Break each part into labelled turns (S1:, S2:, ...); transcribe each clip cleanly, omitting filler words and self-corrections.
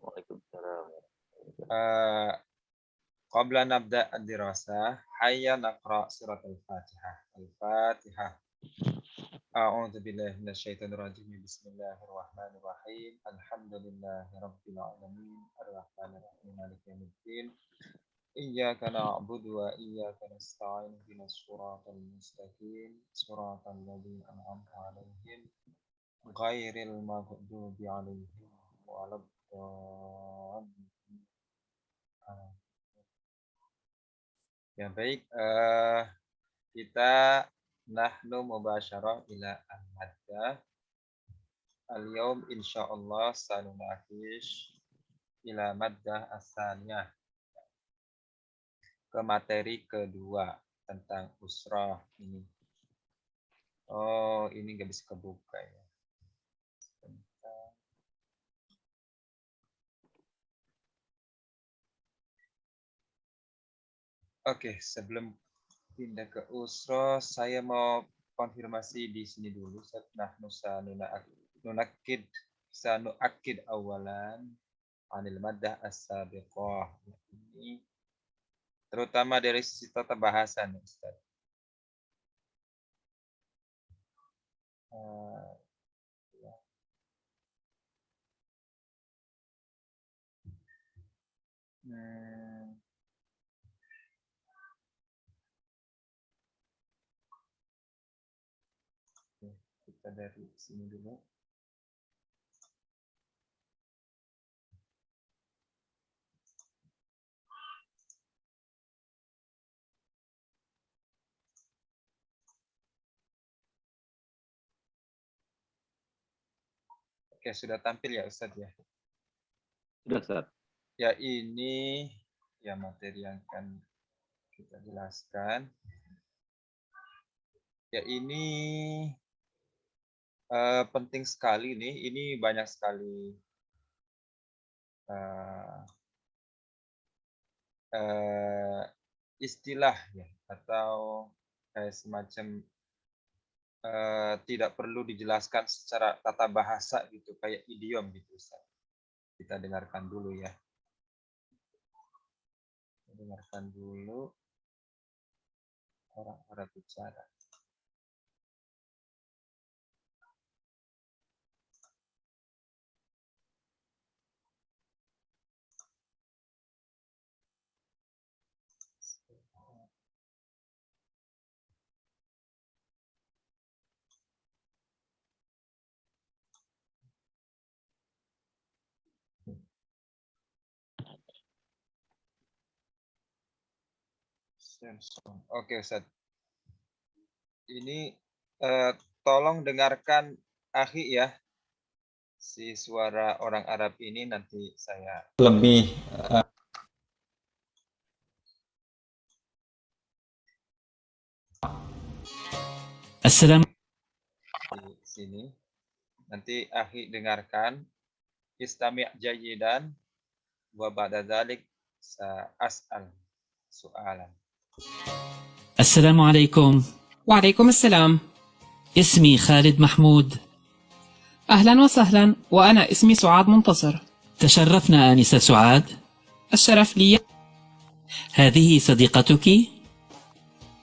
S1: Waalaikumsalam.
S2: قبل نبدأ الدراسة هيا نقرأ سورة الفاتحة. الفاتحة. أعوذ بالله من الشيطان الرجيم. بسم الله الرحمن الرحيم. الحمد لله رب العالمين الرحمن الرحيم مالك يوم الدين إياك نعبد وإياك نستعين اهدنا الصراط المستقيم صراط الذين أنعمت عليهم غير المغضوب عليهم ولا الضالين. Ya baik, kita nahnu mubasyarah ila al-maddah. Al-yawm insyaallah sanunakish ila maddah as-saniyah, ke materi kedua tentang usrah ini. Oh, ini nggak bisa kebuka ya. Oke, sebelum pindah ke usrah, saya mau konfirmasi di sini dulu. Nahnu sanunakid sanuakid awalan anil maddah as-sabiqah. Ini terutama dari sisi tata bahasa nih, Ustaz. Ya. Oke, kita dari sini dulu. Oke, sudah tampil ya Ustaz ya?
S1: Sudah, Ustaz.
S2: Ya, ini ya materi yang akan kita jelaskan. Ya, ini penting sekali nih. Ini banyak sekali istilah ya, atau kayak semacam tidak perlu dijelaskan secara tata bahasa gitu, kayak idiom gitu Ustaz. Kita dengarkan dulu ya. Dengarkan dulu orang-orang bicara. Oke Ustaz. Ini tolong dengarkan akhi ya. Si suara orang Arab ini nanti saya lebih
S3: Assalamu
S2: di sini. Nanti akhi dengarkan. Istami' jayidan wa ba'da dzalik sa'as'al su'alan.
S3: السلام عليكم.
S4: وعليكم السلام.
S3: اسمي خالد محمود.
S4: أهلا وسهلا، وأنا اسمي سعاد منتصر.
S3: تشرفنا آنسة سعاد.
S4: الشرف لي.
S3: هذه صديقتك؟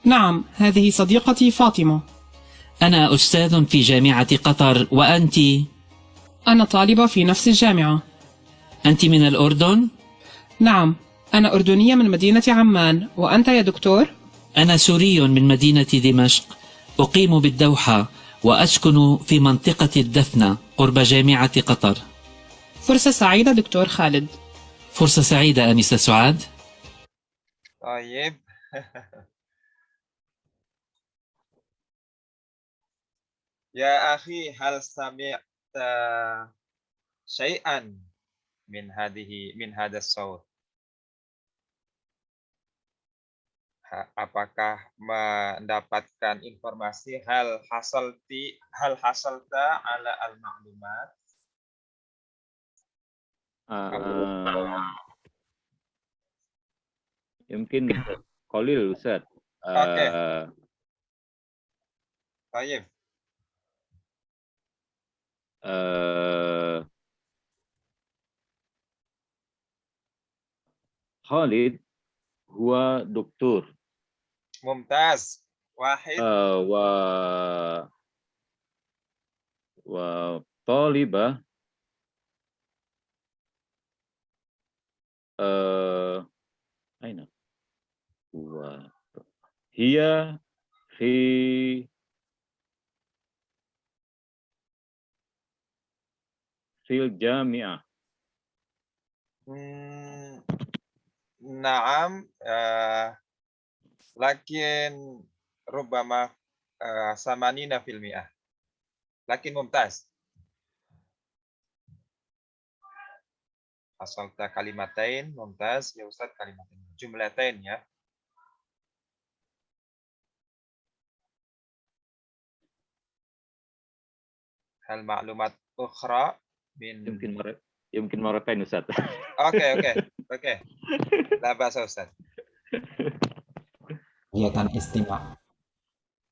S4: نعم، هذه صديقتي فاطمة.
S3: أنا أستاذ في جامعة قطر، وأنت؟
S4: أنا طالبة في نفس الجامعة.
S3: أنت من الأردن؟
S4: نعم، أنا أردنية من مدينة عمان، وأنت يا دكتور؟
S3: أنا سوري من مدينة دمشق، أقيم بالدوحة وأسكن في منطقة الدفنة قرب جامعة قطر.
S4: فرصة سعيدة دكتور خالد.
S3: فرصة سعيدة آنسة سعاد.
S2: طيب. Ya akhi, hal sami'ta syai'an min hadas saut. Apakah mendapatkan informasi hal hasalta ala al-ma'lumat?
S1: Mungkin Khalil Ustaz.
S2: Oke. Baik.
S1: خالد هو دكتور
S2: ممتاز. واحد.
S1: و وطالبة أين هو هي في الجامعة.
S2: نعم. لكن ربما 80%. لكن ممتاز. حصلت كلمتين. ممتاز يا أستاذ. كلمتين جملتين ya. هل معلومات أخرى من
S1: يمكن مرتين أستاذ.
S2: Oke. لا بأس أستاذ.
S5: kegiatan istimewa.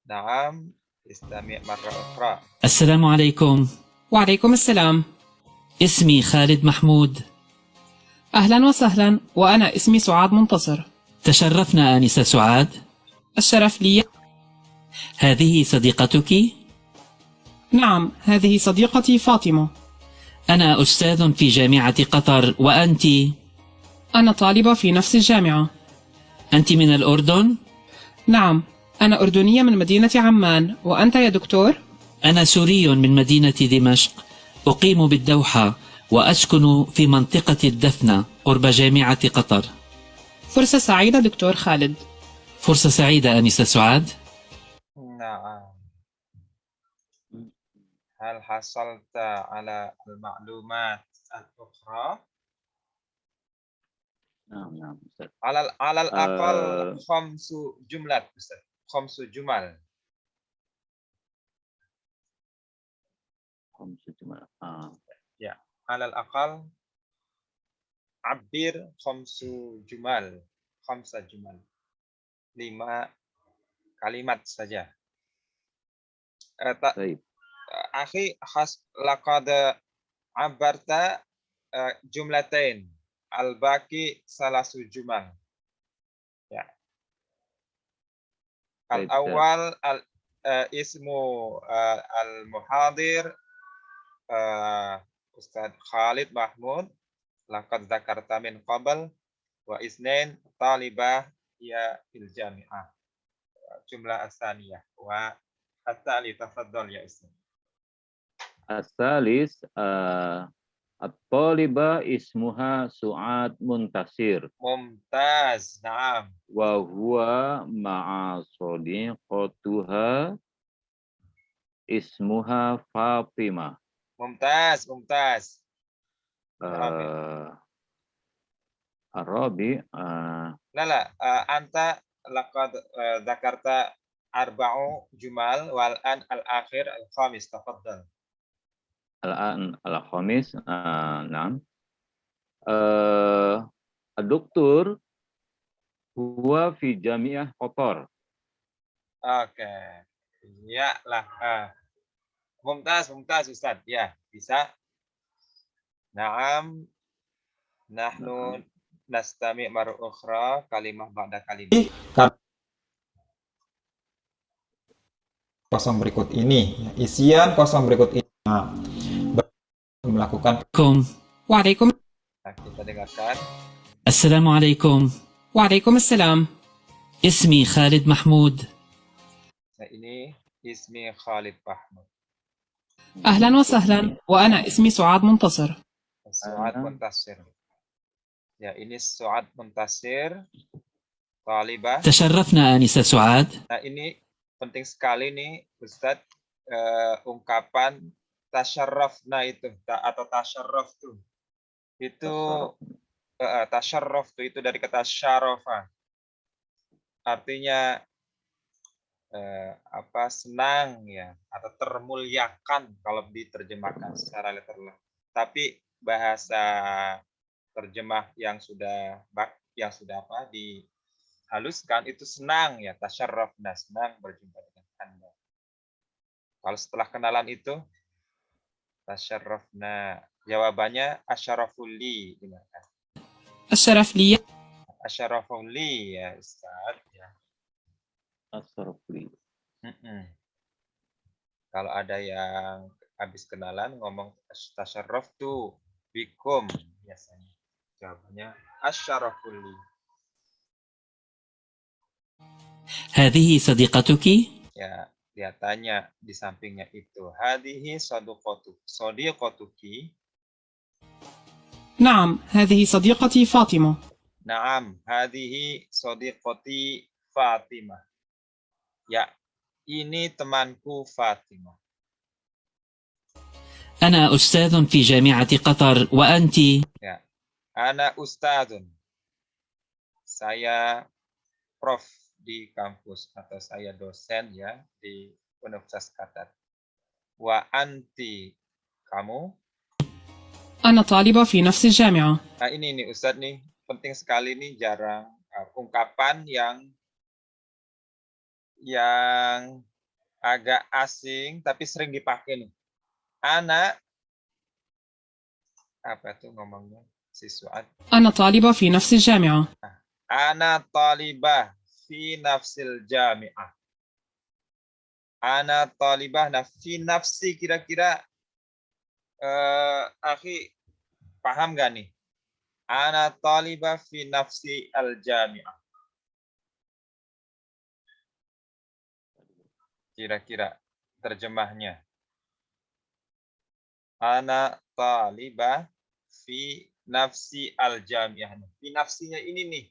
S2: نعم. استمع مرة أخرى.
S3: السلام عليكم.
S4: وعليكم السلام.
S3: اسمي خالد محمود.
S4: أهلا وسهلا، وأنا اسمي سعاد منتصر.
S3: تشرفنا آنسة سعاد.
S4: الشرف لي.
S3: هذه صديقتك؟
S4: نعم، هذه صديقتي فاطمة.
S3: أنا أستاذ في جامعة قطر، وأنت؟
S4: أنا طالبة في نفس الجامعة.
S3: أنت من الأردن؟
S4: نعم، أنا أردنية من مدينة عمان، وأنت يا دكتور؟
S3: أنا سوري من مدينة دمشق، أقيم بالدوحة وأسكن في منطقة الدفنة قرب جامعة قطر.
S4: فرصة سعيدة دكتور خالد.
S3: فرصة سعيدة آنسة سعاد.
S2: نعم. هل حصلت على المعلومات الأخرى؟
S1: نعم أستاذ.
S2: على الأقل 5 جملات أستاذ. 5 جمل.
S1: 5 جمل.
S2: Ya, على الأقل عبر 5 جمل. 5 جمل. 5 kalimat saja.
S1: طيب.
S2: أخي لقد عبرت جملتين. الباقي 3 جمل. Ya.
S1: طيب.
S2: الأول اسم المحاضر أستاذ خالد محمود. لقد ذكرت من قبل. واثنين طالبة هي في الجامعة. الجملة الثانية والتالي تفضل يا أستاذ.
S1: الثالث الطالبة اسمها سعاد منتصر.
S2: ممتاز. نعم.
S1: وهو مع صديقتها اسمها فاطمة.
S2: ممتاز.
S1: الرابع
S2: لا أنت لقد ذكرت 4 جمل والآن الآخر الخامس تفضل.
S1: الآن الخامس. نعم. الدكتور هو في جامعة قطر.
S2: Oke. Ya lah. Mumtaz Ustaz. Ya, bisa. Naam. Nahnu nastami' marra ukhra kalimah ba'da kalimah.
S5: Kosong berikut ini, isian kosong berikut ini. Nah, melakukan.
S4: وعليكم.
S2: Nah, kita dengarkan.
S3: السلام عليكم.
S4: وعليكم السلام.
S3: اسمي خالد محمود.
S2: Nah, ini ismi Khalid Mahmud.
S4: أهلا وسهلا، وأنا اسمي سعاد منتصر.
S2: Su'ad Muntasir. Ya, ini Su'ad Muntasir. Talibah.
S3: تشرفنا آنسة سعاد.
S2: Nah, ini penting sekali nih Ustadz, ungkapan tasyarrafna itu atau tasyarraf tuh. Itu tasyarraf tuh itu dari kata syarafa. Artinya senang ya atau termuliakan kalau diterjemahkan secara literal. Tapi bahasa terjemah yang sudah dihaluskan itu senang ya, tasyarrafna, senang berjumpa dengan Anda. Kalau setelah kenalan itu tasyarrafna, jawabannya asyaraful li.
S4: الشرف لي.
S2: Asyarafuli ya Ustaz ya.
S1: Asrafli.
S2: Kalau ada yang habis kenalan ngomong tasyarraftu bikum biasanya. Jawabannya asyarafuli.
S3: هذه صديقتك؟
S2: Ya, dia tanya di sampingnya itu. Hadihi sadiqatuki.
S4: نعم، هذه صديقتي فاطمة.
S2: Naam, hadihi sadiqati Fatimah. Ya, ini temanku Fatimah.
S3: أنا أستاذ في جامعة قطر وأنت؟
S2: Ya, ana ustadun. Saya prof di kampus atau saya dosen ya di Universitas Qatar. Wa anti, kamu?
S4: أنا طالبة في نفس الجامعة.
S2: Nah ini nih Ustadz nih, penting sekali nih, jarang ungkapan yang agak asing tapi sering dipakai nih. Anak, apa tuh ngomongnya siswa?
S4: أنا طالبة في نفس الجامعة.
S2: Ana talibah fi nafsil jami'ah. Ana talibah fi nafsi, kira-kira akhi paham gak nih? Ana talibah fi nafsi al jami'ah. Kira-kira terjemahnya. Ana talibah fi nafsi al jami'ah. Fi nafsinya ini nih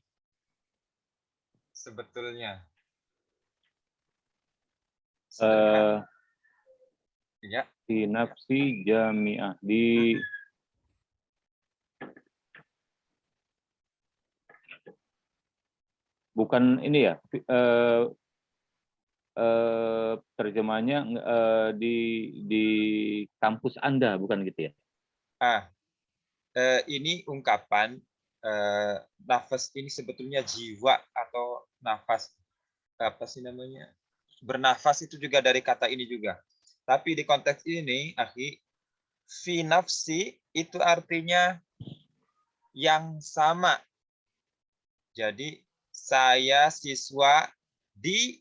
S2: sebetulnya. Ya.
S1: Di nafsi jami'ah. Bukan ini ya, terjemahnya di kampus Anda, bukan gitu ya?
S2: Ini ungkapan nafas ini sebetulnya jiwa atau nafas, apa sih namanya? Bernafas itu juga dari kata ini juga. Tapi di konteks ini, akhi, fi nafsi itu artinya yang sama. Jadi saya siswa di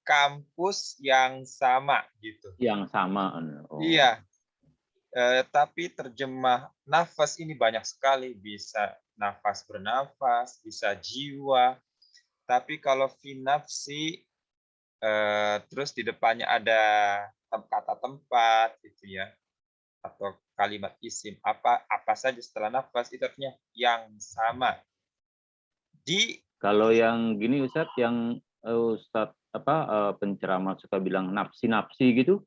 S2: kampus yang sama gitu.
S1: Yang sama. Oh.
S2: Iya. Tapi terjemah nafas ini banyak sekali, bisa nafas bernafas, bisa jiwa. Tapi kalau fi nafsi terus di depannya ada kata tempat gitu ya, atau kalimat isim apa saja setelah nafas itu artinya yang sama.
S1: Kalau yang gini Ustadz, yang Ustadz penceramah suka bilang nafsi-nafsi gitu?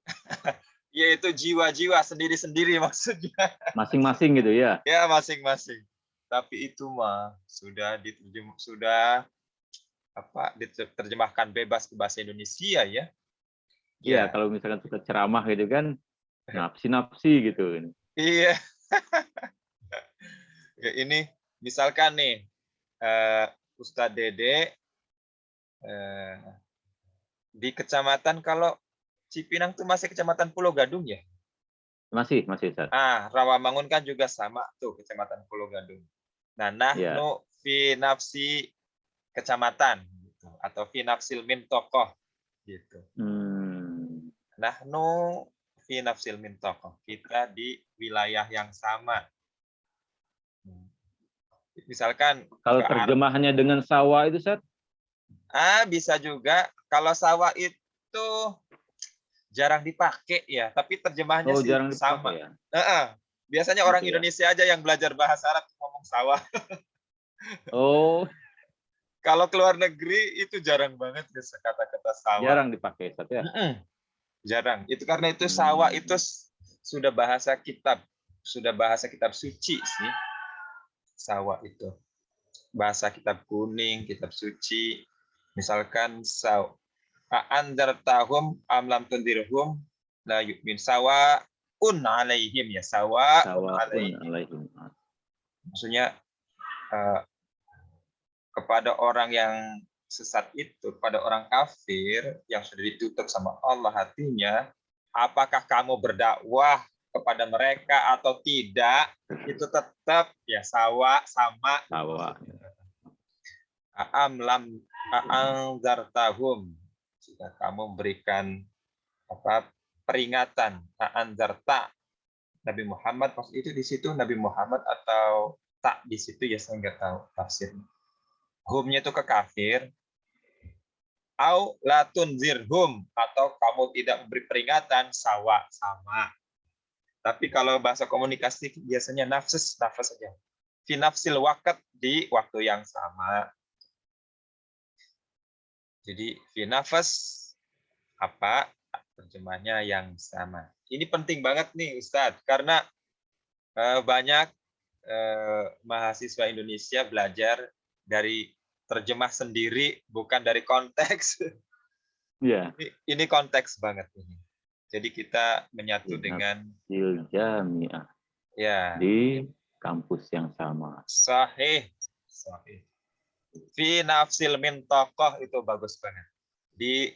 S2: Yaitu jiwa-jiwa sendiri-sendiri maksudnya.
S1: Masing-masing gitu ya?
S2: Ya, masing-masing. Tapi itu mah sudah diterjemahkan bebas ke bahasa Indonesia ya.
S1: Iya, kalau misalkan suka ceramah gitu kan, nafsi-nafsi gitu.
S2: Iya. Ya, ini misalkan nih, Ustadz Dede di kecamatan, kalau Cipinang tuh masih kecamatan Pulau Gadung ya?
S1: Masih Ustaz.
S2: Rawamangun kan juga sama tuh kecamatan Pulau Gadung. Nah, nahnu fi nafsi kecamatan gitu, atau fi nafsil min tokoh gitu. Nahnu fi nafsil min tokoh, kita di wilayah yang sama. Misalkan
S1: kalau terjemahannya dengan sawah itu, Ustaz?
S2: Bisa juga. Kalau sawah itu jarang dipakai ya, tapi terjemahnya sih
S1: jarang
S2: sama.
S1: Ya?
S2: Biasanya orang Indonesia aja yang belajar bahasa Arab ngomong sawah.
S1: Oh.
S2: Kalau keluar negeri itu jarang banget kata-kata sawah.
S1: Jarang dipakai, Ustaz ya?
S2: Jarang. Itu karena itu sawah itu sudah bahasa kitab suci sih. Sawah itu bahasa kitab kuning, kitab suci. Misalkan anzartahum am lam tundirhum la yu'min, sawa'un alaihim ya, sawa'un alaihim. Maksudnya kepada orang yang sesat itu, pada orang kafir yang sudah ditutup sama Allah hatinya, apakah kamu berdakwah kepada mereka atau tidak, itu tetap ya sama. A'am lam a'anzartahum. Jika kamu memberikan peringatan, a'anzarta Nabi Muhammad, maksud itu di situ Nabi Muhammad atau tak di situ ya, saya nggak tahu tafsirnya. Humnya itu ke kafir. Au latun zirhum, atau kamu tidak memberi peringatan, sama. Tapi kalau bahasa komunikasi biasanya nafas saja. Fi nafsil waqt, di waktu yang sama. Jadi fi nafas apa terjemahnya yang sama. Ini penting banget nih Ustadz, karena banyak mahasiswa Indonesia belajar dari terjemah sendiri, bukan dari konteks.
S1: Ya.
S2: Ini konteks banget ini. Jadi kita menyatu
S1: Fi
S2: dengan
S1: nafsil jami'ah,
S2: ya
S1: di kampus yang sama.
S2: sahih. Fi nafsil mintokoh, itu bagus banget. Di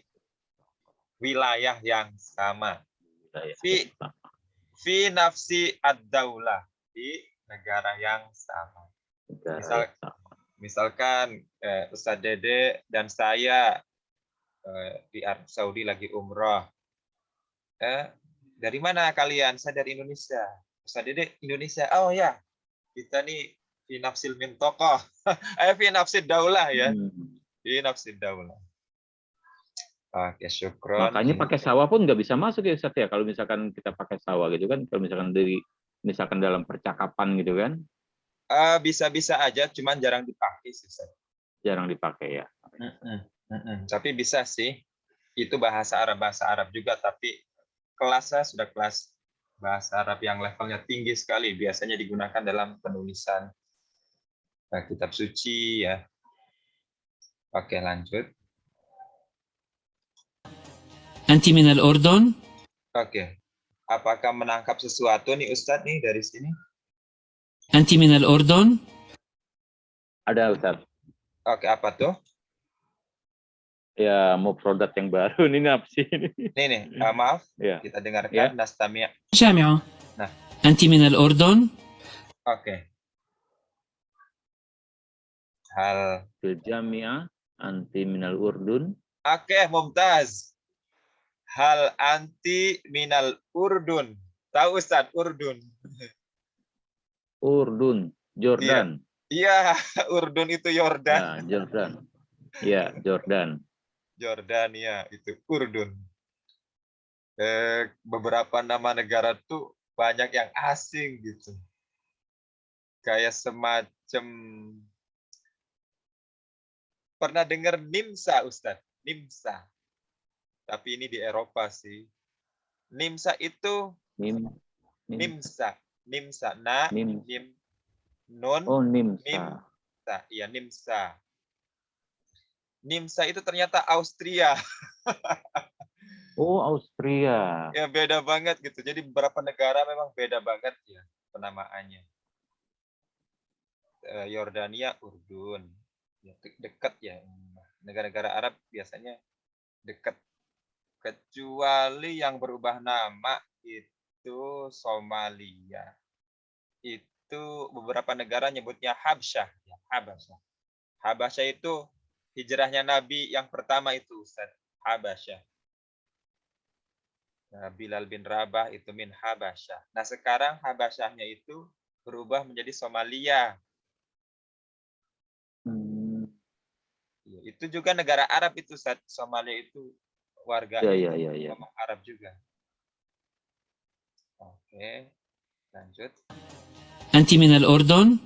S2: wilayah yang sama.
S1: Wilayah
S2: Fi
S1: yang sama.
S2: Fi nafsi ad-daulah, di negara yang sama.
S1: Negara yang sama.
S2: Misalkan Ustadz Dede dan saya di Arab Saudi lagi umroh. Dari mana kalian? Saya dari Indonesia. Ustadz Dede Indonesia. Oh ya, kita nih fi nafsil min tokoh. Fi nafsid daulah ya. Fi nafsid daulah. Oke, syukron.
S1: Makanya pakai sawah pun nggak bisa masuk ya Ustaz ya. Kalau misalkan kita pakai sawah gitu kan, kalau misalkan dalam percakapan gitu kan,
S2: Bisa-bisa aja, cuman jarang dipakai sih.
S1: jarang dipakai ya.
S2: Tapi bisa sih. Itu bahasa Arab juga, tapi kelasnya sudah kelas bahasa Arab yang levelnya tinggi sekali. Biasanya digunakan dalam penulisan kitab suci ya. Oke, lanjut.
S3: أنت من الأردن؟
S2: Oke. Apakah menangkap sesuatu nih Ustadz nih dari sini?
S3: أنت من الأردن؟
S1: Ada Ustaz.
S2: Oke, apa tuh?
S1: Ya mau produk yang baru ini apa sih ini?
S2: Nih, maaf.
S1: Ya.
S2: Kita dengarkan
S1: Ya.
S2: Nastami'.
S4: جامعة.
S3: أنت من الأردن؟
S2: Oke. Hal.
S1: Fil jami'ah anti minal urdun.
S2: Oke, Mumtaz. Hal anti minal urdun. Tahu Ustadz, Urdun?
S1: Urdun, Jordan.
S2: Iya, Urdun itu Yordan.
S1: Ya, Jordan. Ya, Jordan.
S2: Jordania itu Urdun. Beberapa nama negara tuh banyak yang asing gitu. Kayak semacam, pernah dengar Nimsa Ustadz? Nimsa. Tapi ini di Eropa sih. Nimsa itu Nimsa.
S1: Nim.
S2: Nun.
S1: Oh, Nimsa.
S2: Nimsa. Iya, Nimsa. Nimsa itu ternyata Austria.
S1: Oh, Austria.
S2: Ya beda banget gitu. Jadi beberapa negara memang beda banget ya penamaannya. Yordania, Urdun. Ya, dekat ya. Negara-negara Arab biasanya dekat. Kecuali yang berubah nama itu Somalia. Itu beberapa negara nyebutnya Habsyah. Ya, Habasyah itu hijrahnya Nabi yang pertama itu Ustaz. Habasyah. Bilal bin Rabah itu min Habasyah. Nah sekarang Habasyahnya itu berubah menjadi Somalia. Itu juga negara Arab itu Ustaz. Somalia itu warga
S1: Ya.
S2: ngomong Arab juga. Oke, lanjut.
S3: أنت من الأردن؟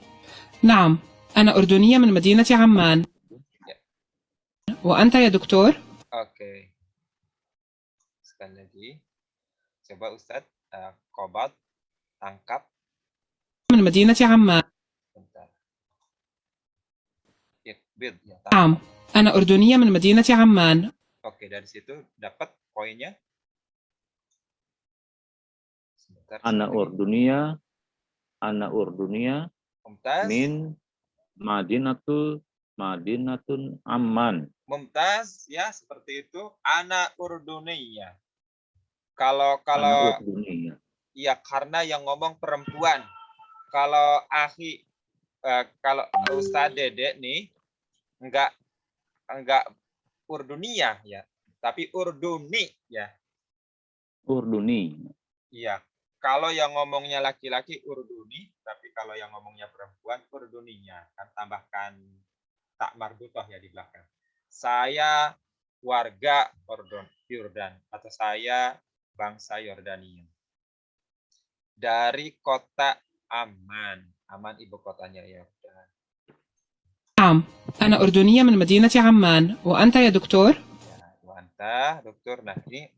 S4: نعم، أنا أردنية من مدينة عمان. وأنت يا دكتور؟
S2: Oke. Sekali lagi. Coba Ustadz, Qobat, tangkap.
S4: من مدينة عمان.
S2: Bentar. Bid, ya, tangkap.
S4: نعم، أنا أردنية من مدينة عمان.
S2: Oke, dari situ dapat poinnya. Sebentar,
S1: Ana Urdunia
S2: Mumtaz.
S1: min Madinatun Amman.
S2: Mumtaz, ya seperti itu. Ana Urduniyah. Kalau
S1: Ana Urdunia.
S2: iya karena yang ngomong perempuan. Kalau kalau Ustadz Dede nih, Enggak enggak Urduniyah ya, tapi Urduni ya.
S1: Urduni.
S2: Iya. Kalau yang ngomongnya laki-laki Urduni, tapi kalau yang ngomongnya perempuan Urduninya. Kan tambahkan tak marbutoh ya di belakang. Saya warga Yordan atau saya bangsa Yordania. Dari kota Amman. Amman ibu kotanya Yordan.
S4: نعم أنا أردنية من مدينة عمان وأنت يا دكتور؟
S2: Ya, Wanta, dokter. Nah, ini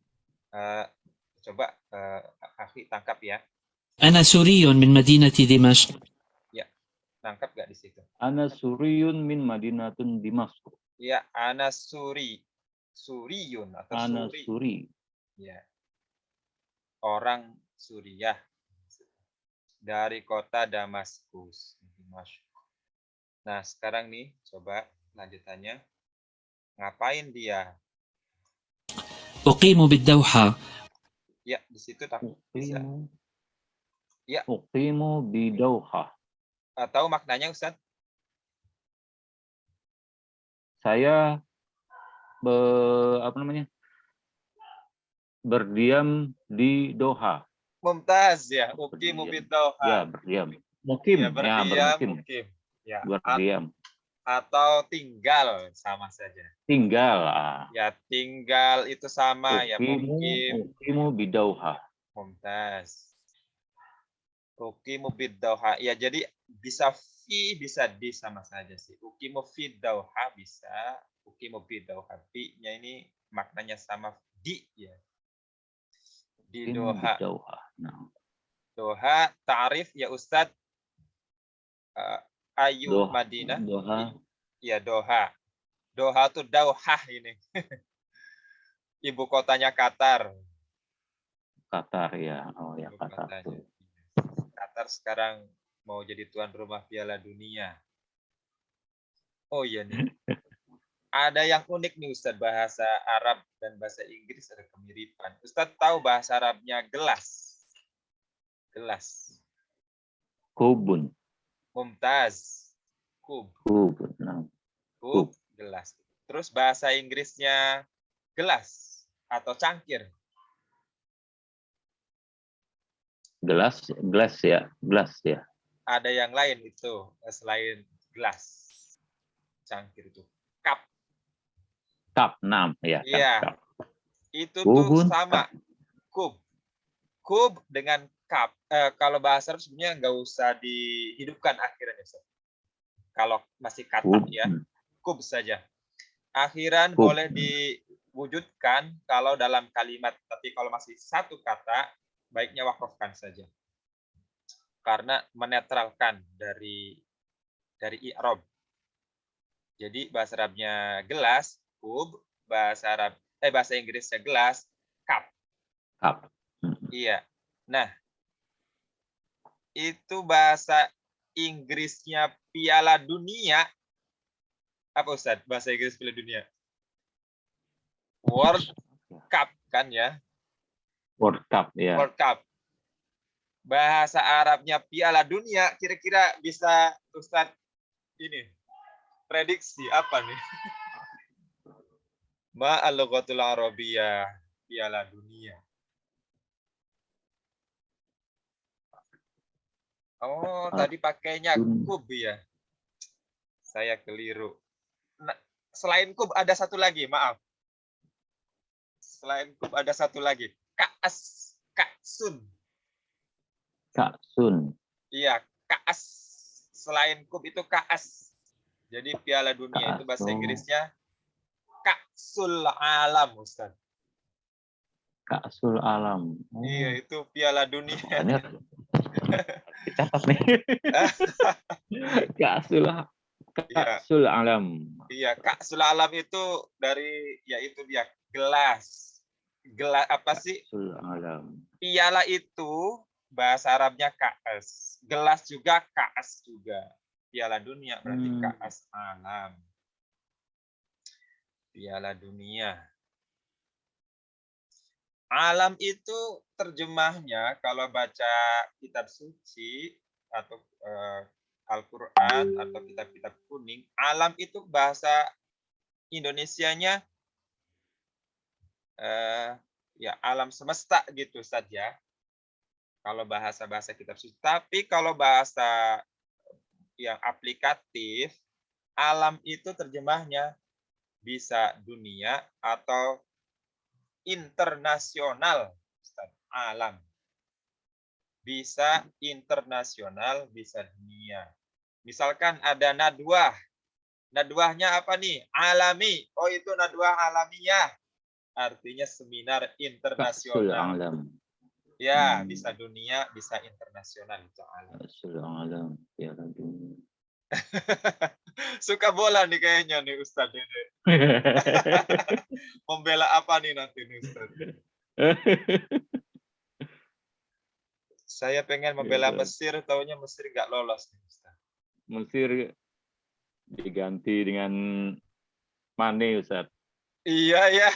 S2: coba Akhi tangkap ya.
S3: أنا سوري من مدينة دمشق.
S2: Ya, tangkap nggak di situ?
S1: Ana suriyun min madinatun Dimask.
S2: Ya, ana suriyun atau
S1: Ana
S2: suri.
S1: suri.
S2: Ya, orang Suriah dari kota Damaskus. Nah, sekarang nih coba lanjutannya. Ngapain dia?
S3: أقيم بالدوحة.
S2: Ya, di situ tak bisa.
S1: Uqimu.
S2: Ya.
S1: Uqimu bi Dauha.
S2: Tahu maknanya Ustaz?
S1: Saya berdiam di Doha.
S2: Mumtaz ya, uqimu
S1: Berdiam.
S2: bid-Dauha.
S1: Ya, berdiam. Mukim,
S2: Ya,
S1: ya, bermukim.
S2: mukim. Ya,
S1: Berdiam.
S2: atau tinggal sama saja.
S1: Tinggal.
S2: Ya, tinggal itu sama ya, mukim.
S1: Uqimu bi Dauha.
S2: Mumtaz. Uqimu bid-Dauha. Ya, jadi bisa fi bisa di sama saja sih. Uqimu fid-Dauha bisa, uqimu bid-Dauha. Fi-nya ini maknanya sama di ya. Di
S1: Uqimu bi
S2: Doha.
S1: Dauha. Nah.
S2: Doha, ta'rif ya Ustadz. Ayu
S1: Doha.
S2: Madinah.
S1: Doha.
S2: Ya, Doha. Doha tuh Dauhah ini. Ibu kotanya Qatar.
S1: Qatar ya. Oh ya,
S2: Ibu
S1: Qatar
S2: kotanya.
S1: tuh.
S2: Qatar sekarang mau jadi tuan rumah Piala Dunia. Oh iya nih. Ada yang unik nih Ustadz, bahasa Arab dan bahasa Inggris ada kemiripan. Ustadz tahu bahasa Arabnya gelas? Gelas.
S1: Kubun.
S2: Mumtaz. Kub.
S1: Kubun. Nah.
S2: Kub, gelas. Terus bahasa Inggrisnya gelas atau cangkir.
S1: Gelas ya.
S2: Ada yang lain itu selain gelas. Cangkir itu. Cup.
S1: Cup, ya.
S2: Iya.
S1: Cup.
S2: Itu
S1: Kubun,
S2: tuh sama. Kub. Kub dengan cup. Kalau bahasa Arab sebenarnya nggak usah dihidupkan akhirnya. Kalau masih kata ya. Kub saja. Akhiran
S1: Kub.
S2: boleh diwujudkan kalau dalam kalimat. Tapi kalau masih satu kata, baiknya wakafkan saja. Karena menetralkan dari i'rab. Jadi bahasa Arabnya gelas, kub, bahasa Inggrisnya gelas, cup.
S1: Cup.
S2: Iya. Nah, itu bahasa Inggrisnya Piala Dunia. Apa Ustaz? Bahasa Inggris Piala Dunia. World Cup kan ya?
S1: World Cup ya.
S2: World Cup. Bahasa Arabnya Piala Dunia, kira-kira bisa Ustaz ini prediksi apa nih? Ma'al-lughatul Arabiyyah Piala Dunia. Oh, tadi pakainya kub ya. Saya keliru. Nah, selain kub ada satu lagi, maaf. Selain kub ada satu lagi. Ka'sun.
S1: Ka'sun.
S2: Iya, ka'as. Selain kub itu ka'as. Jadi Piala Dunia itu bahasa Inggrisnya Ka'sul Alam, Ustaz.
S1: Ka'sul Alam.
S2: Oh. Iya, itu Piala Dunia.
S1: Catat nih. Ka'sul Alam.
S2: Iya, Ka'sul Alam itu dari yaitu dia gelas. Gelas apa sih?
S1: Ka'sul Alam.
S2: Piala itu bahasa Arabnya ka'as. Gelas juga ka'as juga. Piala Dunia berarti ka'as alam. Piala Dunia. Alam itu terjemahnya kalau baca kitab suci atau Al-Quran atau kitab-kitab kuning, alam itu bahasa Indonesianya ya alam semesta gitu saja. Kalau bahasa-bahasa kitab suci. Tapi kalau bahasa yang aplikatif, alam itu terjemahnya bisa dunia atau internasional. Ustaz. Alam. Bisa internasional, bisa dunia. Misalkan ada nadwah. Nadwahnya apa nih? Alami. Oh, itu nadwah alamiah. Artinya seminar
S1: Ka'sul
S2: internasional.
S1: alam.
S2: Ya, bisa dunia, bisa internasional itu alam.
S1: Ka'sul alam. Piala dunia.
S2: Suka bola nih kayaknya nih Ustadz ini. Membela apa nih nanti nih Ustadz? Saya pengen membela
S1: Iya.
S2: Mesir, taunya Mesir nggak lolos nih Ustadz.
S1: Mesir diganti dengan Mane, Ustaz.
S2: Iya, ya.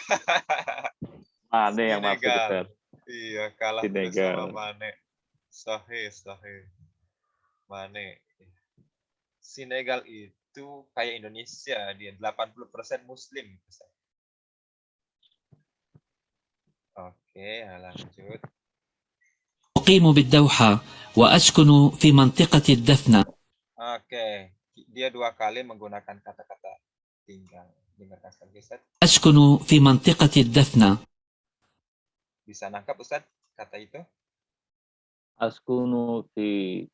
S1: Mane yang masuk,
S2: Senegal.
S1: Ustaz.
S2: Iya, kalah terus
S1: Senegal.
S2: sama Mane. Sahih. Mane. Senegal itu kayak Indonesia, dia 80% Muslim. Oke, lanjut.
S3: أقيم بالدوحة وأسكن في منطقة الدفنة.
S2: Oke, dia 2 kali menggunakan kata-kata tinggal. Dengarkan sekali, Ustaz.
S3: أسكن في منطقة الدفنة.
S2: Bisa nangkap, Ustaz, kata itu?
S1: Askunu fi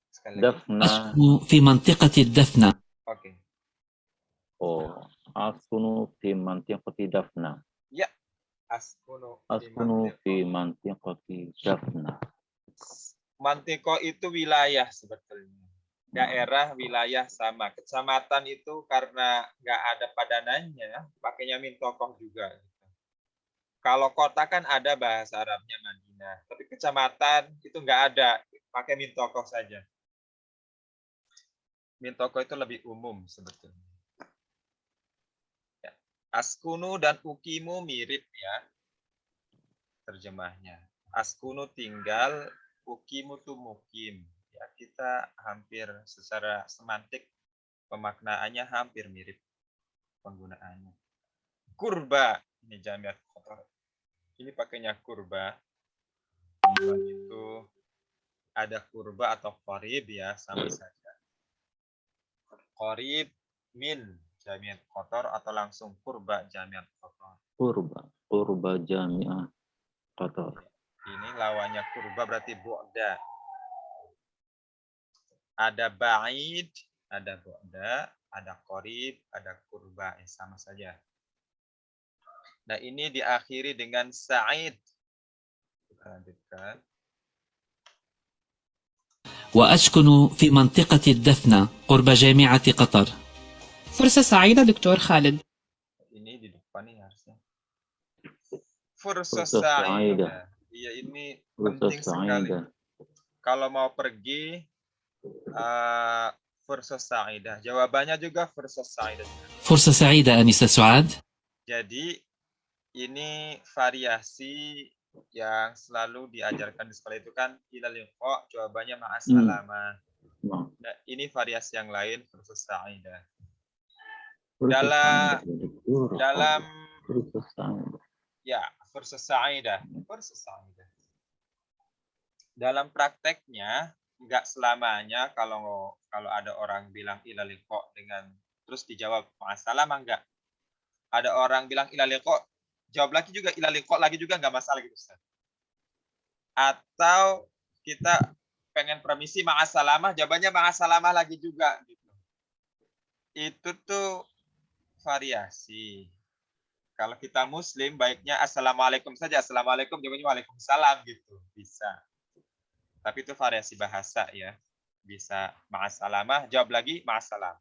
S2: Sekali lagi.
S1: dafna.
S3: أسكن في منطقة الدفنة.
S2: Oke.
S1: Oh, askunu fi mantiqati dafna.
S2: Ya. Askunu
S1: Fi mantiqati dafna.
S2: Mantiko itu wilayah sebetulnya. Daerah, wilayah sama. Kecamatan itu karena nggak ada padanannya, pakainya min tokoh juga. Kalau kota kan ada bahasa Arabnya Madinah, tapi kecamatan itu nggak ada, pakai min tokoh saja. Min tokoh itu lebih umum sebetulnya. Ya. Askunu dan ukimu mirip ya terjemahnya. Askunu tinggal, ukimu tuh mukim. Ya, kita hampir secara semantik pemaknaannya hampir mirip penggunaannya. Kurba, ini jamiat kotor. Ini pakainya kurba. Itu ada kurba atau qorib ya, sama saja. Qorib min jamiat kotor atau langsung kurba jamiat kotor.
S1: Kurba jami'ah kotor.
S2: Ini lawannya kurba berarti bu'da. Ada ba'id, ada bu'da, ada qorib, ada kurba, sama saja. Nah, ini diakhiri dengan sa'id. Kita lanjutkan.
S3: وأسكن في منطقة الدفنة قرب جامعة قطر.
S4: فرصة سعيدة دكتور خالد.
S2: Ini di depan nih harusnya. Fursa
S1: Fursa
S2: sa'idah.
S1: sa'idah.
S2: Iya, ini
S1: Fursa
S2: penting sekali.
S1: sa'idah.
S2: Kalau mau pergi, fursa sa'idah. Jawabannya juga fursa sa'idah.
S3: فرصة سعيدة أنسة سعاد.
S2: Jadi, ini variasi yang selalu diajarkan di sekolah itu kan ilal liqa, jawabannya ma'assalamah. Nah, ini variasi yang lain fursa sa'idah. Dalam ya, fursa sa'idah. Dalam prakteknya enggak selamanya kalau ada orang bilang ilal liqa dengan terus dijawab ma'assalamah enggak. Ada orang bilang ilal liqa, jawab lagi juga ilal liqa lagi juga enggak masalah gitu, Ustaz. Atau kita pengen permisi ma'assalamah, jawabannya ma'assalamah lagi juga gitu. Itu tuh variasi. Kalau kita muslim baiknya assalamualaikum saja, assalamualaikum jawabannya waalaikumsalam gitu, bisa. Tapi itu variasi bahasa ya. Bisa ma'assalamah, jawab lagi ma'assalam.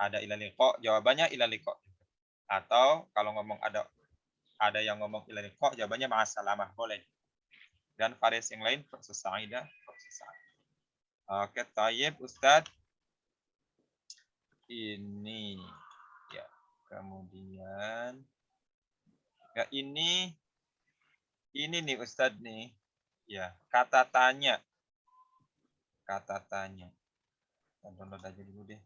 S2: Ada ilal liqa, jawabannya ilal liqa. Atau kalau ngomong ada yang ngomong ilal liqa, jawabannya ma'assalamah, boleh. Dan variasi yang lain fursa sa'idah. Oke, tayyib Ustadz. Ini ya, kemudian ya ini nih Ustadz nih. Ya, kata tanya. kata tanya. Kita download aja dulu deh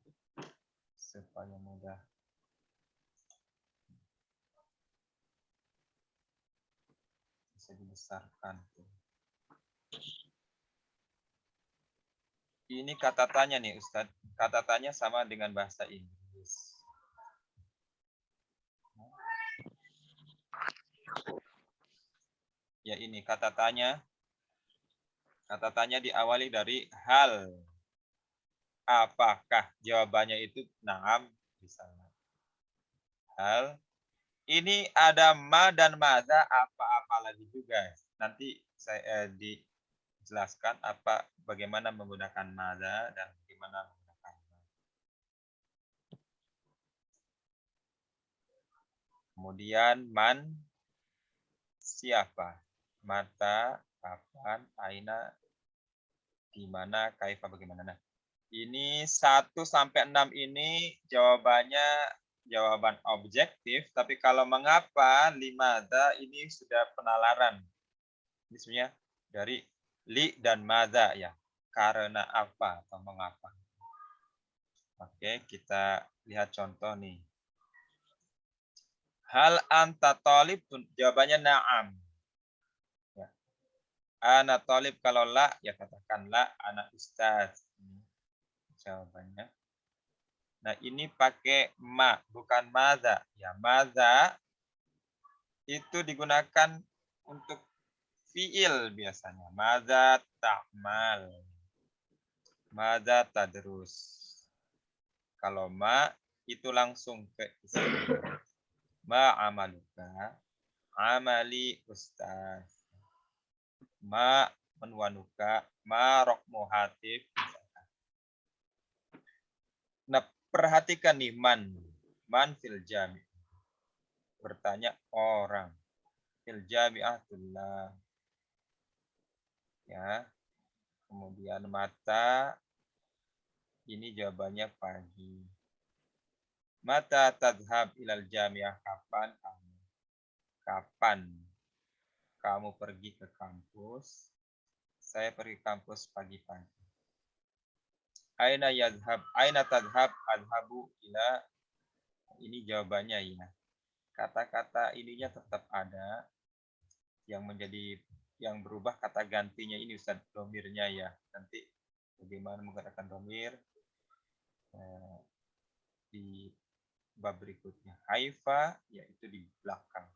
S2: supaya mudah. Bisa dibesarkan. Ini kata tanya nih Ustadz. Kata tanya sama dengan bahasa Inggris. Ya ini kata tanya. Kata tanya diawali dari hal. Apakah? Jawabannya itu na'am misalnya. Hal. Ini ada ma dan maza apa-apa lagi juga. Nanti saya dijelaskan bagaimana menggunakan maza dan bagaimana menggunakan ma. Kemudian man siapa? Mata, kapan, aina, di mana, kaifa, bagaimana. Nah, ini 1 sampai 6 ini jawabannya jawaban objektif, tapi kalau mengapa, limadha ini sudah penalaran. Ini sebenarnya dari li dan madha ya. Karena apa atau mengapa. Oke, kita lihat contoh nih. Hal anta talib? Jawabannya na'am. Ana talib, kalau la, ya katakan la, ana ustaz. Jawabannya. Nah, ini pakai ma, bukan maza. Ya, maza itu digunakan untuk fiil biasanya. Maza ta'mal. Maza tadrus. Kalau ma, itu langsung ke isim. Ma amaluka, amali ustaz. Ma menwanuka, ma rokmu hatif. Nah, perhatikan nih man fil jami'. Bertanya orang. Fil jami'atullah. Ya. Kemudian mata, ini jawabannya pagi. Mata tadhab ilal jami'ah, kapan kamu? Kapan kamu pergi ke kampus? Saya pergi kampus pagi-pagi. Aina yadhab, aina tadhab, adhabu ila. Ini jawabannya ya. Kata-kata ininya tetap ada. Yang berubah kata gantinya ini Ustaz, domirnya ya. Nanti bagaimana menggunakan domir di bab berikutnya. Haifa, yaitu di belakang.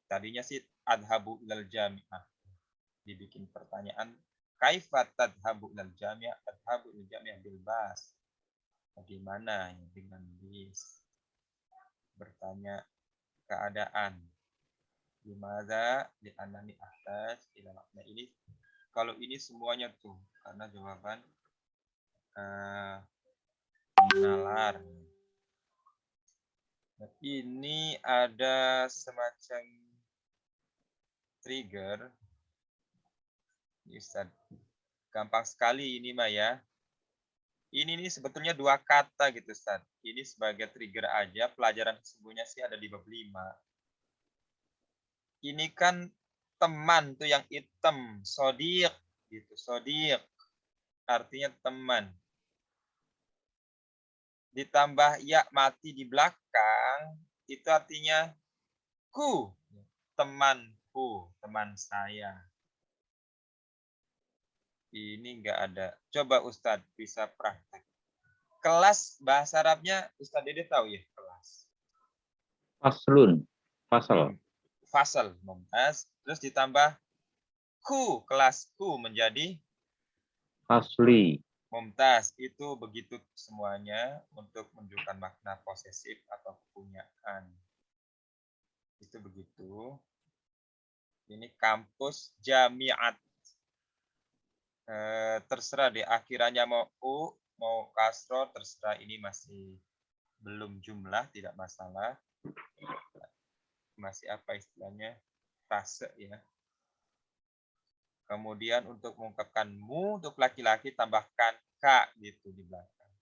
S2: Tadinya sih adhabu ilal jami'ah. Dibikin pertanyaan, kaifa tadhabu ilal jami'ah? Adhabu ilal jami'ah bil bas. Bagaimana ya dengan bis? Bertanya keadaan. Gimana di anani atas ila makna ini? Kalau ini semuanya tuh karena jawaban nalar. Nah, ini ada semacam trigger. Ustaz, gampang sekali ini mah ya. Ini nih sebetulnya 2 kata gitu Ustaz. Ini sebagai trigger aja. Pelajaran sesungguhnya sih ada di bab 5. Ini kan teman tuh yang hitam, sodiq gitu, sodiq. Artinya teman. Ditambah ya mati di belakang, itu artinya ku, temanku, teman saya. Ini enggak ada. Coba Ustadz bisa praktek. Kelas bahasa Arabnya Ustadz Dede tahu ya, kelas.
S1: Faslun, fasal.
S2: Fasal, mumtaz. Terus ditambah ku, kelasku menjadi
S1: Fasli.
S2: mumtaz. Itu begitu semuanya untuk menunjukkan makna posesif atau kepunyaan. Itu begitu. Ini kampus jamiat. Terserah deh, akhirannya mau u, mau kasro, terserah, ini masih belum jumlah, tidak masalah. Masih apa istilahnya? Rase ya. Kemudian untuk mengungkapkan mu untuk laki-laki tambahkan ka gitu di belakang.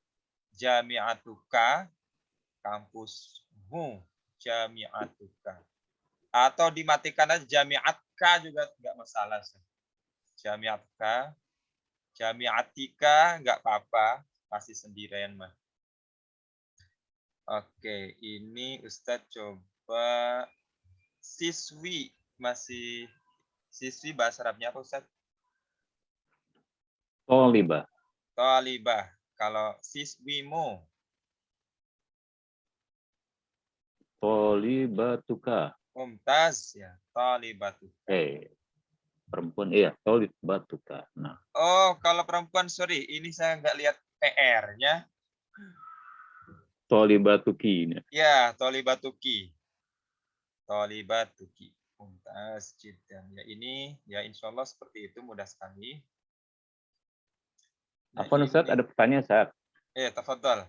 S2: Jami'atuka, kampusmu, jami'atuka. Atau dimatikan aja jami'atka juga enggak masalah. Jami'atka, Jami'atika nggak apa-apa, pasti sendirian mah. Oke, ini Ustadz coba siswi, masih siswi bahasa Arabnya apa Ustadz?
S1: Tolibah.
S2: Thalibah. Kalau siswimu,
S1: Tolibatuka.
S2: mumtaz ya, thalibatuka.
S1: Perempuan, iya. Tolibatuka. Nah,
S2: Oh, kalau perempuan, sorry, ini saya nggak lihat PR-nya.
S1: Tolibatuki.
S2: Ya, thalibatuki. Thalibatuki. Mumtaz jiddan. Ya ini, ya insya Allah seperti itu, mudah sekali. Nah,
S1: Apa Ustaz? Ada pertanyaan Ustaz?
S2: Tafadhal.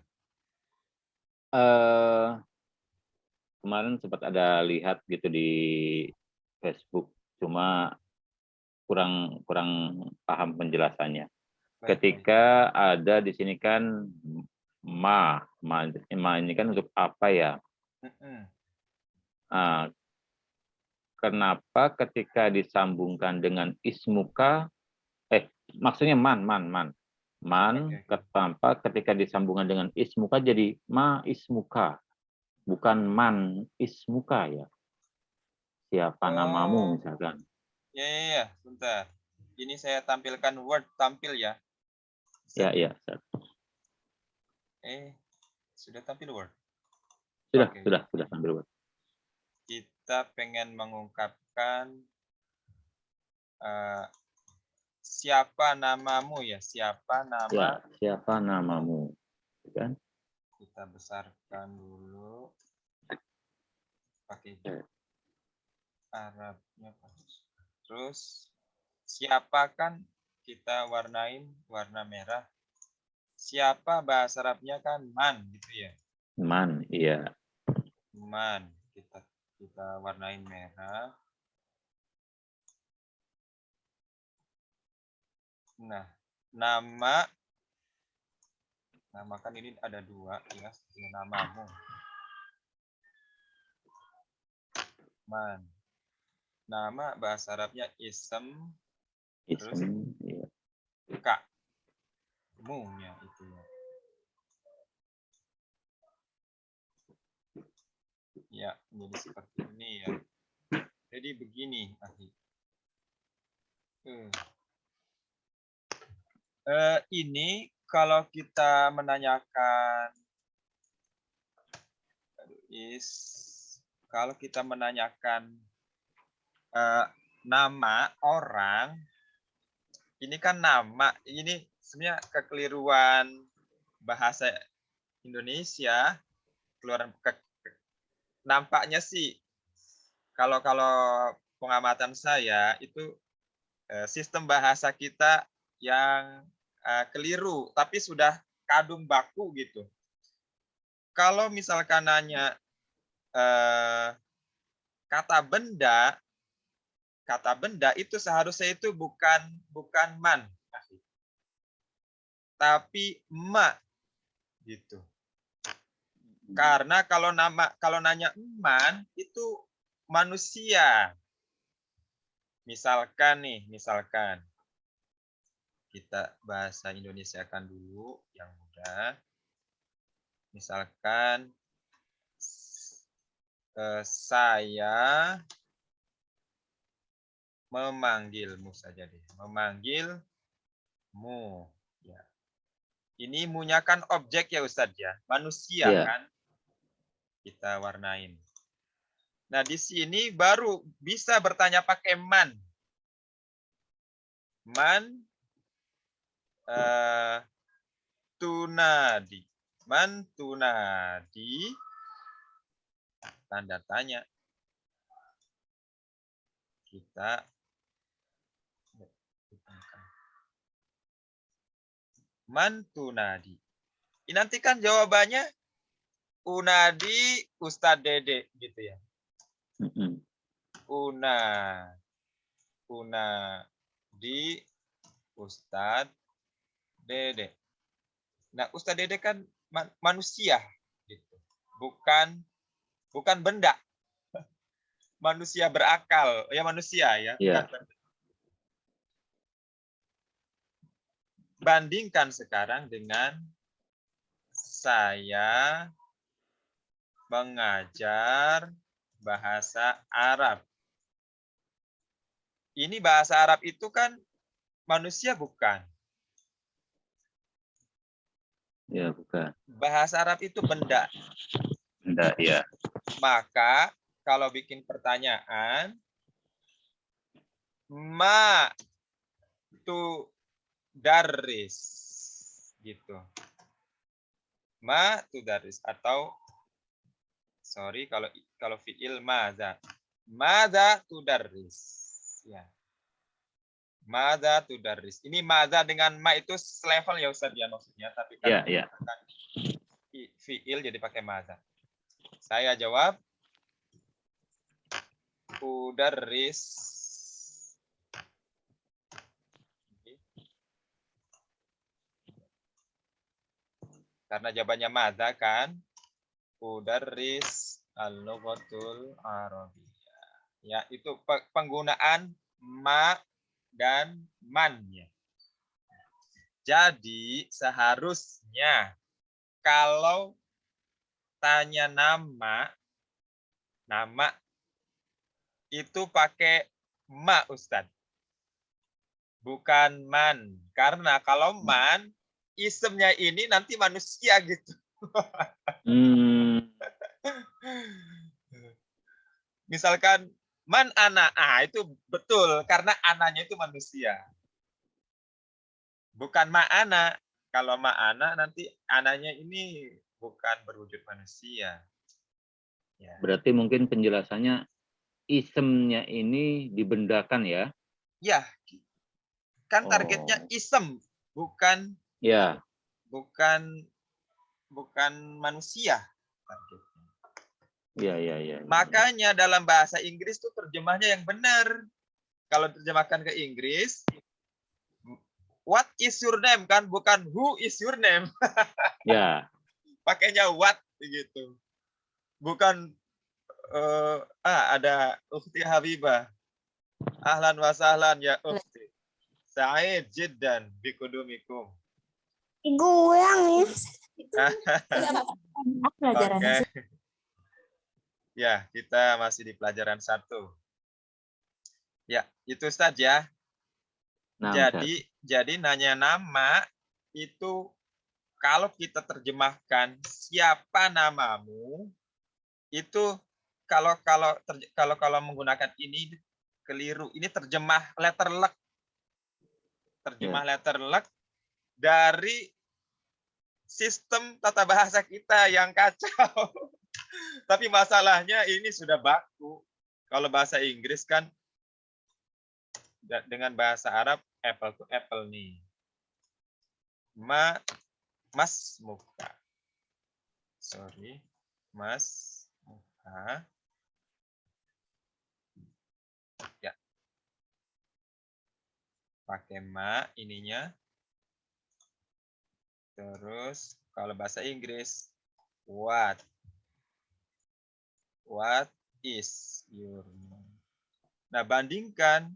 S1: Kemarin sempat ada lihat gitu di Facebook, cuma kurang paham penjelasannya. Ketika ada di sini kan ma ini kan untuk apa ya? Kenapa ketika disambungkan dengan ismuka, maksudnya man, kenapa ketika disambungkan dengan ismuka jadi ma ismuka, bukan man ismuka ya? Siapa namamu misalkan?
S2: Ya, bentar. Ini saya tampilkan Word tampil ya.
S1: Ya.
S2: Sudah tampil Word.
S1: Sudah tampil Word.
S2: Kita pengen mengungkapkan siapa namamu ya, siapa nama?
S1: Ya, siapa namamu, kan?
S2: Kita besarkan dulu. Pakai Arabnya. Terus siapa kan kita warnain warna merah. Siapa bahasa Arabnya kan man gitu ya.
S1: Man, iya.
S2: Man, kita warnain merah. Nah, nama kan ini ada dua ya, namamu. Man. Nama bahasa Arabnya ism, terus
S1: Iya.
S2: ka. Mu-nya itu ya. Ya, jadi seperti ini ya. Jadi begini, Akhi. Ini kalau kita menanyakan nama orang, ini kan nama, ini sebenarnya kekeliruan bahasa Indonesia, nampaknya sih kalau pengamatan saya itu sistem bahasa kita yang keliru, tapi sudah kadung baku gitu. Kalau misalkan nanya kata benda itu seharusnya itu bukan man, tapi ma gitu. Karena kalau nanya man itu manusia. Misalkan kita bahasa Indonesiakan dulu yang mudah. Misalkan saya memanggilmu saja deh. Memanggilmu. Ya. Ini mu-nya kan objek ya Ustadz ya. Manusia kan. Kita warnain. Nah di sini baru bisa bertanya pakai man. Man tunadi. Man tunadi. Tanda tanya. Kita man tunadi. Ini nanti kan jawabannya unadi Ustadz Dede gitu ya. Unadi Ustadz Dede. Nah, Ustadz Dede kan manusia gitu. Bukan benda. Manusia berakal. Ya manusia ya.
S1: Iya.
S2: bandingkan sekarang dengan saya mengajar bahasa Arab. Ini bahasa Arab itu kan manusia bukan.
S1: Ya, bukan.
S2: Bahasa Arab itu benda.
S1: Benda, ya.
S2: Maka kalau bikin pertanyaan, ma tu daris gitu. Ma tu daris atau sorry kalau fiil maza. Maza tu daris. Ya. Maza tu daris. Ini maza dengan ma itu selevel ya Ustaz ya maksudnya, tapi kan
S1: Ya.
S2: fiil jadi pakai maza. Saya jawab udaris. Karena jawabannya maza kan. Udaris al-lughatul arabiyyah. Ya, itu penggunaan ma dan man-nya. Jadi seharusnya kalau tanya nama itu pakai ma Ustadz. Bukan man. Karena kalau man, isemnya ini nanti manusia gitu. Misalkan man ana, itu betul karena ananya itu manusia. Bukan ma ana. Kalau ma ana nanti ananya ini bukan berwujud manusia. Ya.
S1: Berarti mungkin penjelasannya isemnya ini dibendakan ya?
S2: Ya. Kan targetnya isem, bukan
S1: ya.
S2: Bukan manusia targetnya.
S1: Ya.
S2: Makanya dalam bahasa Inggris tuh terjemahnya yang benar. Kalau terjemahkan ke Inggris, what is your name kan, bukan who is your name.
S1: Ya.
S2: Pakainya what begitu. Bukan ada Ukhti Habibah. Ahlan wa sahlan ya Ukhti. Sa'id jiddan bikudumikum.
S6: Goyang ya.
S2: Oke. Ya, kita masih di pelajaran 1. Ya, itu Ustaz ya.
S1: Nah,
S2: jadi nanya nama itu kalau kita terjemahkan siapa namamu itu kalau menggunakan ini keliru. Ini terjemah letter luck. Terjemah letter luck dari sistem tata bahasa kita yang kacau. Tapi masalahnya ini sudah baku. Kalau bahasa Inggris kan dengan bahasa Arab apple to apple nih. Mas muka. Sorry. Mas muka. Ya. Pakai ma ininya. Terus kalau bahasa Inggris what is your name? Nah, bandingkan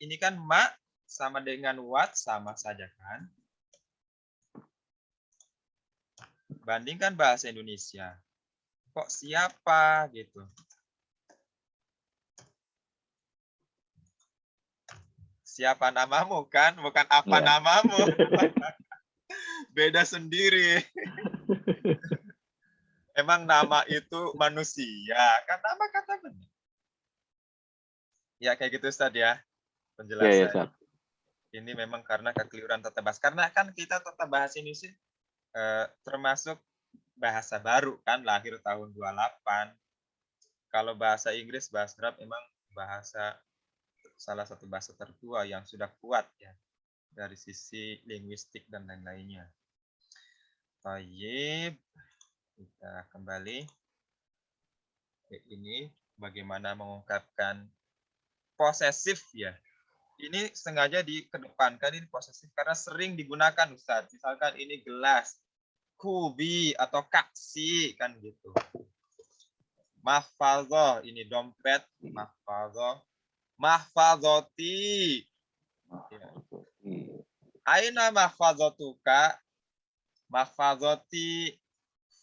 S2: ini kan ma sama dengan what sama saja kan? Bandingkan bahasa Indonesia. Kok siapa gitu? Siapa namamu kan? Bukan apa namamu. Beda sendiri. Emang nama itu manusia? Kan nama kata benar. Ya kayak gitu Ustaz ya. Penjelasan.
S1: Ya.
S2: Ini memang karena kekeliruan tata bahasa. Karena kan kita tata bahasa ini sih termasuk bahasa baru kan, lahir tahun 28. Kalau bahasa Inggris, bahasa Arab memang salah satu bahasa tertua yang sudah kuat ya dari sisi linguistik dan lain-lainnya. Baik, kita kembali ke ini bagaimana mengungkapkan posesif ya. Ini sengaja dikedepankan ini posesif karena sering digunakan Ustaz. Misalkan ini gelas, kubi atau kaksi kan gitu. Mahfadhah ini dompet, mahfadhah. Mahfadhati. Ya. Aina mahfazatuka mahfazati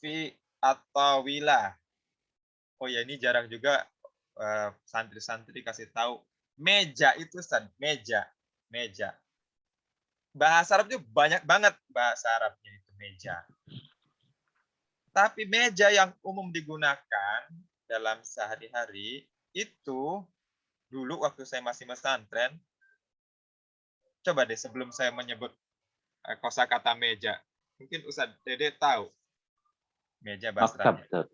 S2: fi at-tawilah. Oh ya, ini jarang juga santri-santri kasih tahu. Meja itu meja. Meja. Bahasa Arabnya banyak banget bahasa Arabnya itu meja. Tapi meja yang umum digunakan dalam sehari-hari itu dulu waktu saya masih pesantren, coba deh sebelum saya menyebut kosakata meja, mungkin Ustaz Dede tahu meja bahasa
S1: Maktab,
S2: Arabnya.
S1: Ustaz.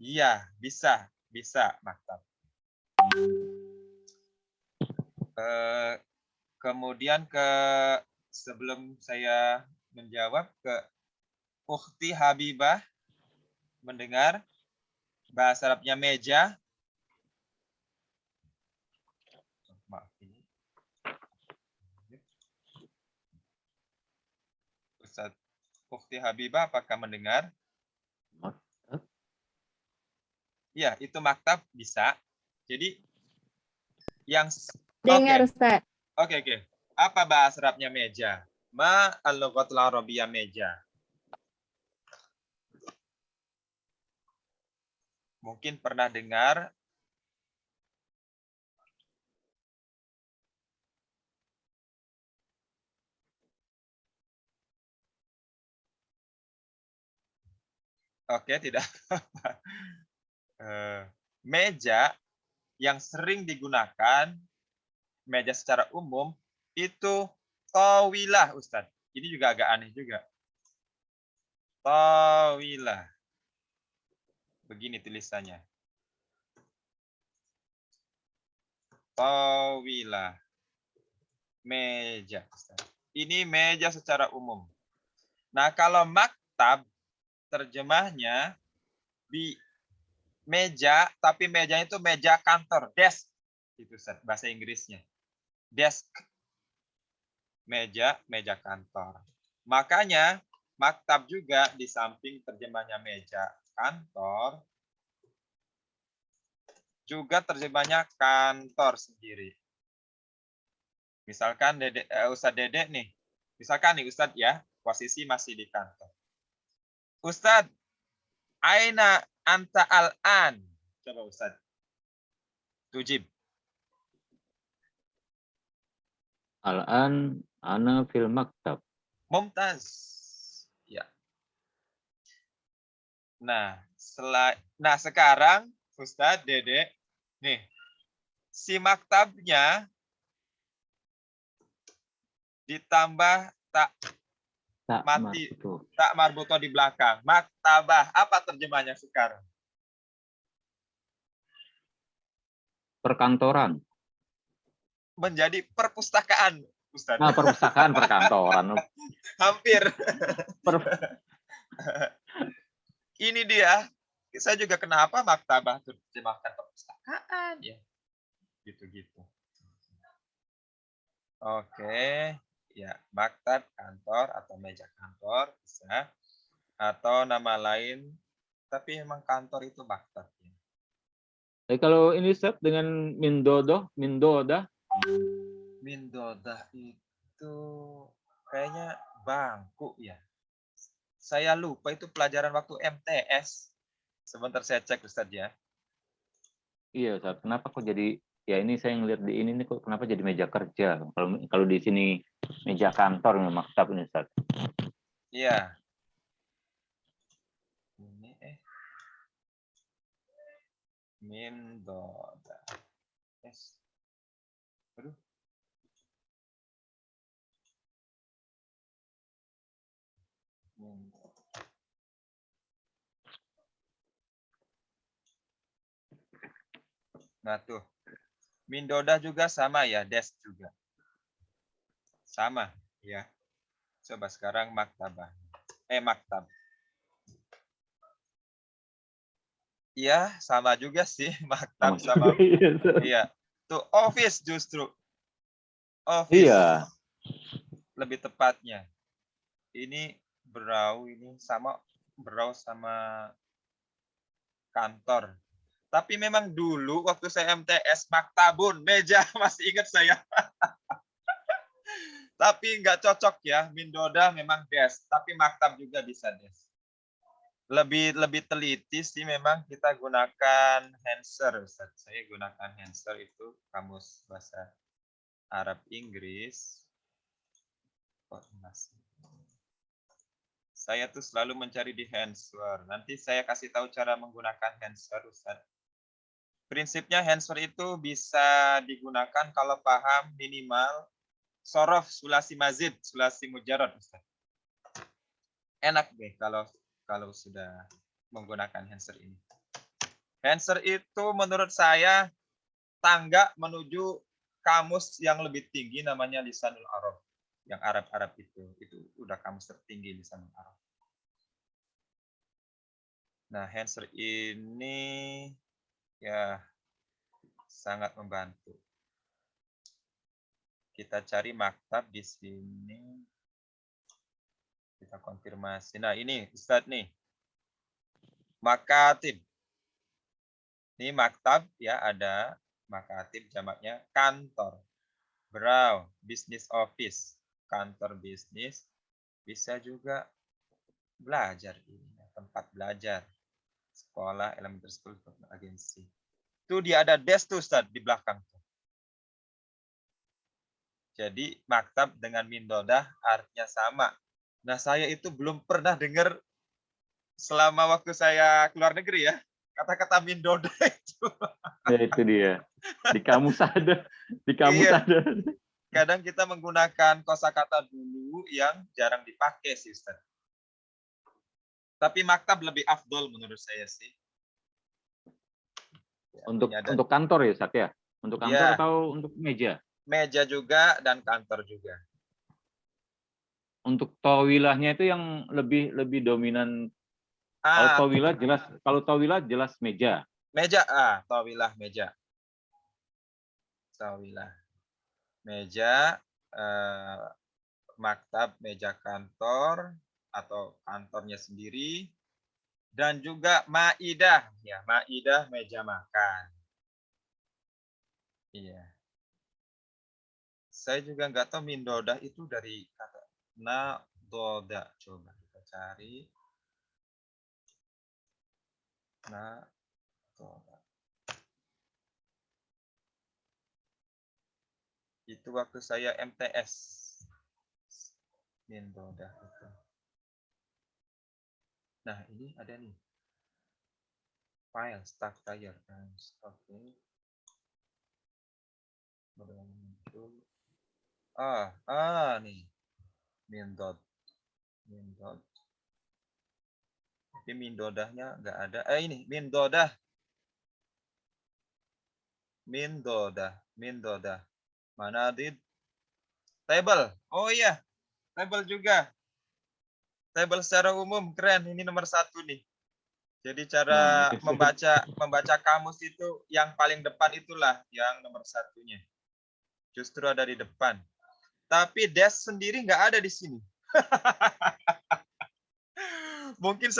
S2: Iya, bisa maktab. Kemudian sebelum saya menjawab ke Ukhti Habibah mendengar bahasa Arabnya meja. Maaf ini. Ustaz Ukhti Habibah apakah mendengar?
S1: Maktab.
S2: Iya, itu maktab bisa. Jadi yang
S7: Dengar, Ustaz.
S2: Oke. Apa bahasa Arabnya meja? Ma al-lughatul arabiyyah meja. Mungkin pernah dengar. Oke, tidak apa-apa. Meja yang sering digunakan, meja secara umum, itu tawilah, Ustaz. Ini juga agak aneh juga. Tawilah. Begini tulisannya. Tawilah. Meja. Ustaz. Ini meja secara umum. Nah, kalau maktab, terjemahnya di meja, tapi mejanya itu meja kantor, desk. Itu Ustaz, bahasa Inggrisnya. Desk. Meja kantor. Makanya maktab juga di samping terjemahnya meja kantor, juga terjemahnya kantor sendiri. Misalkan Ustadz Dedek nih, misalkan nih Ustadz ya, posisi masih di kantor. Ustadz, aina anta al-an? Coba Ustadz. Tujib.
S1: Al-an ana fil maktab.
S2: Mumtaz. Ya. Nah, sekarang Ustadz Dedek, nih, si maktabnya ditambah tak mati, tak marbuto di belakang. Maktabah. Apa terjemahnya sekarang?
S1: Perkantoran.
S2: Menjadi perpustakaan, Ustaz.
S1: Nah, perpustakaan perkantoran.
S2: Hampir. Ini dia. Saya juga kenapa maktabah terjemahkan perpustakaan ya. Gitu-gitu. Oke. Ya, maktab kantor atau meja kantor bisa. Atau nama lain. Tapi emang kantor itu maktab.
S1: Kalau ini Ustaz dengan mindodah.
S2: Mindodah itu kayaknya bangku ya. Saya lupa itu pelajaran waktu MTS. Sebentar saya cek Ustaz ya.
S1: Iya Ustaz, kenapa kok jadi ya ini saya ngeliat di ini nih kok kenapa jadi meja kerja? Kalau di sini meja kantor maktab ini Ustaz.
S2: Iya. Ini Mindodah. Yes. Aduh. Nah tuh. Mindodah juga sama ya, desk juga. Sama ya. Coba sekarang maktabah. Maktab. Iya, sama juga sih maktab sama. Iya. Tuh office justru. Office. Iya. Lebih tepatnya. Ini berau sama kantor. Tapi memang dulu waktu saya MTS, maktabun, meja, masih ingat saya. Tapi nggak cocok ya, Mindoda memang desk, tapi maktab juga bisa desk. Lebih teliti sih memang kita gunakan Hanser, Ustaz. Saya gunakan Hanser itu kamus bahasa Arab Inggris. Saya tuh selalu mencari di Hanser. Nanti saya kasih tahu cara menggunakan Hanser, Ustaz. Prinsipnya Hanser itu bisa digunakan kalau paham minimal sorof, sulasi mazid, sulasi mujarrad, Ustaz. Enak deh kalau sudah menggunakan Hanser ini. Hanser itu menurut saya tangga menuju kamus yang lebih tinggi namanya Lisanul Arab. Yang Arab-Arab itu udah kamus tertinggi Lisanul Arab. Nah, Hanser ini ya sangat membantu. Kita cari maktab di sini. Kita konfirmasi. Nah, ini Ustadz nih. Makatib. Ini maktab ya, ada makatib jamaknya kantor. Berau, business office. Kantor bisnis. Bisa juga belajar ini, tempat belajar. Sekolah, elementary school, agensi. Itu dia ada desk tuh Ustadz di belakang. Jadi maktab dengan mindodah artinya sama. Nah, saya itu belum pernah dengar selama waktu saya keluar negeri ya, kata-kata mindodah itu.
S1: Ya itu dia. Di kamus ada. Di kamus
S2: Iya.
S1: ada.
S2: Kadang kita menggunakan kosakata dulu yang jarang dipakai sih, Ustaz. Tapi maktab lebih afdol menurut saya sih. Ya,
S1: Untuk kantor ya, Ustaz ya? Untuk kantor
S2: ya,
S1: atau untuk meja?
S2: Meja juga dan kantor juga.
S1: Untuk tawilahnya itu yang lebih dominan. Kalau tawilah jelas meja.
S2: Meja, tawilah meja. Tawilah meja, maktab meja kantor atau kantornya sendiri, dan juga maidah, ya maidah meja makan. Iya. Saya juga nggak tahu mindodah itu dari kata nadoda. Coba kita cari. Nadoda. Itu waktu saya MTS. Mindodah itu. Nah, ini ada nih. File stack tire. Oke. Muncul. Nih. Mindod. Tapi mindodahnya nggak ada. Ini mindodah. Mindodah. Mana di table? Oh iya, table juga. Table secara umum keren. Ini nomor 1 nih. Jadi cara membaca kamus itu yang paling depan itulah yang nomor 1-nya. Justru ada di depan. Tapi desk sendiri nggak ada di sini. Mungkin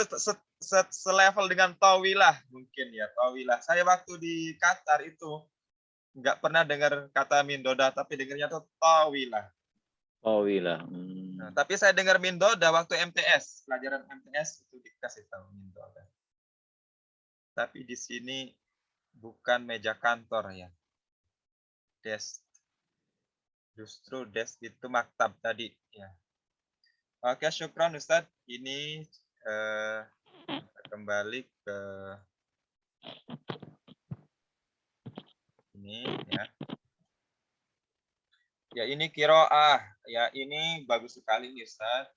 S2: selevel dengan tawilah mungkin ya, tawilah. Saya waktu di Qatar itu nggak pernah dengar kata mindodah, tapi dengarnya tuh tawilah.
S1: Tawilah.
S2: Nah, tapi saya dengar mindodah waktu MTS, pelajaran MTS itu dikasih tahu mindodah. Tapi di sini bukan meja kantor ya. Desk. Justru desk itu maktab tadi ya. Oke, syukran Ustadz. Ini kembali ke ini ya. Ya ini qiraah. Ya ini bagus sekali nih Ustadz.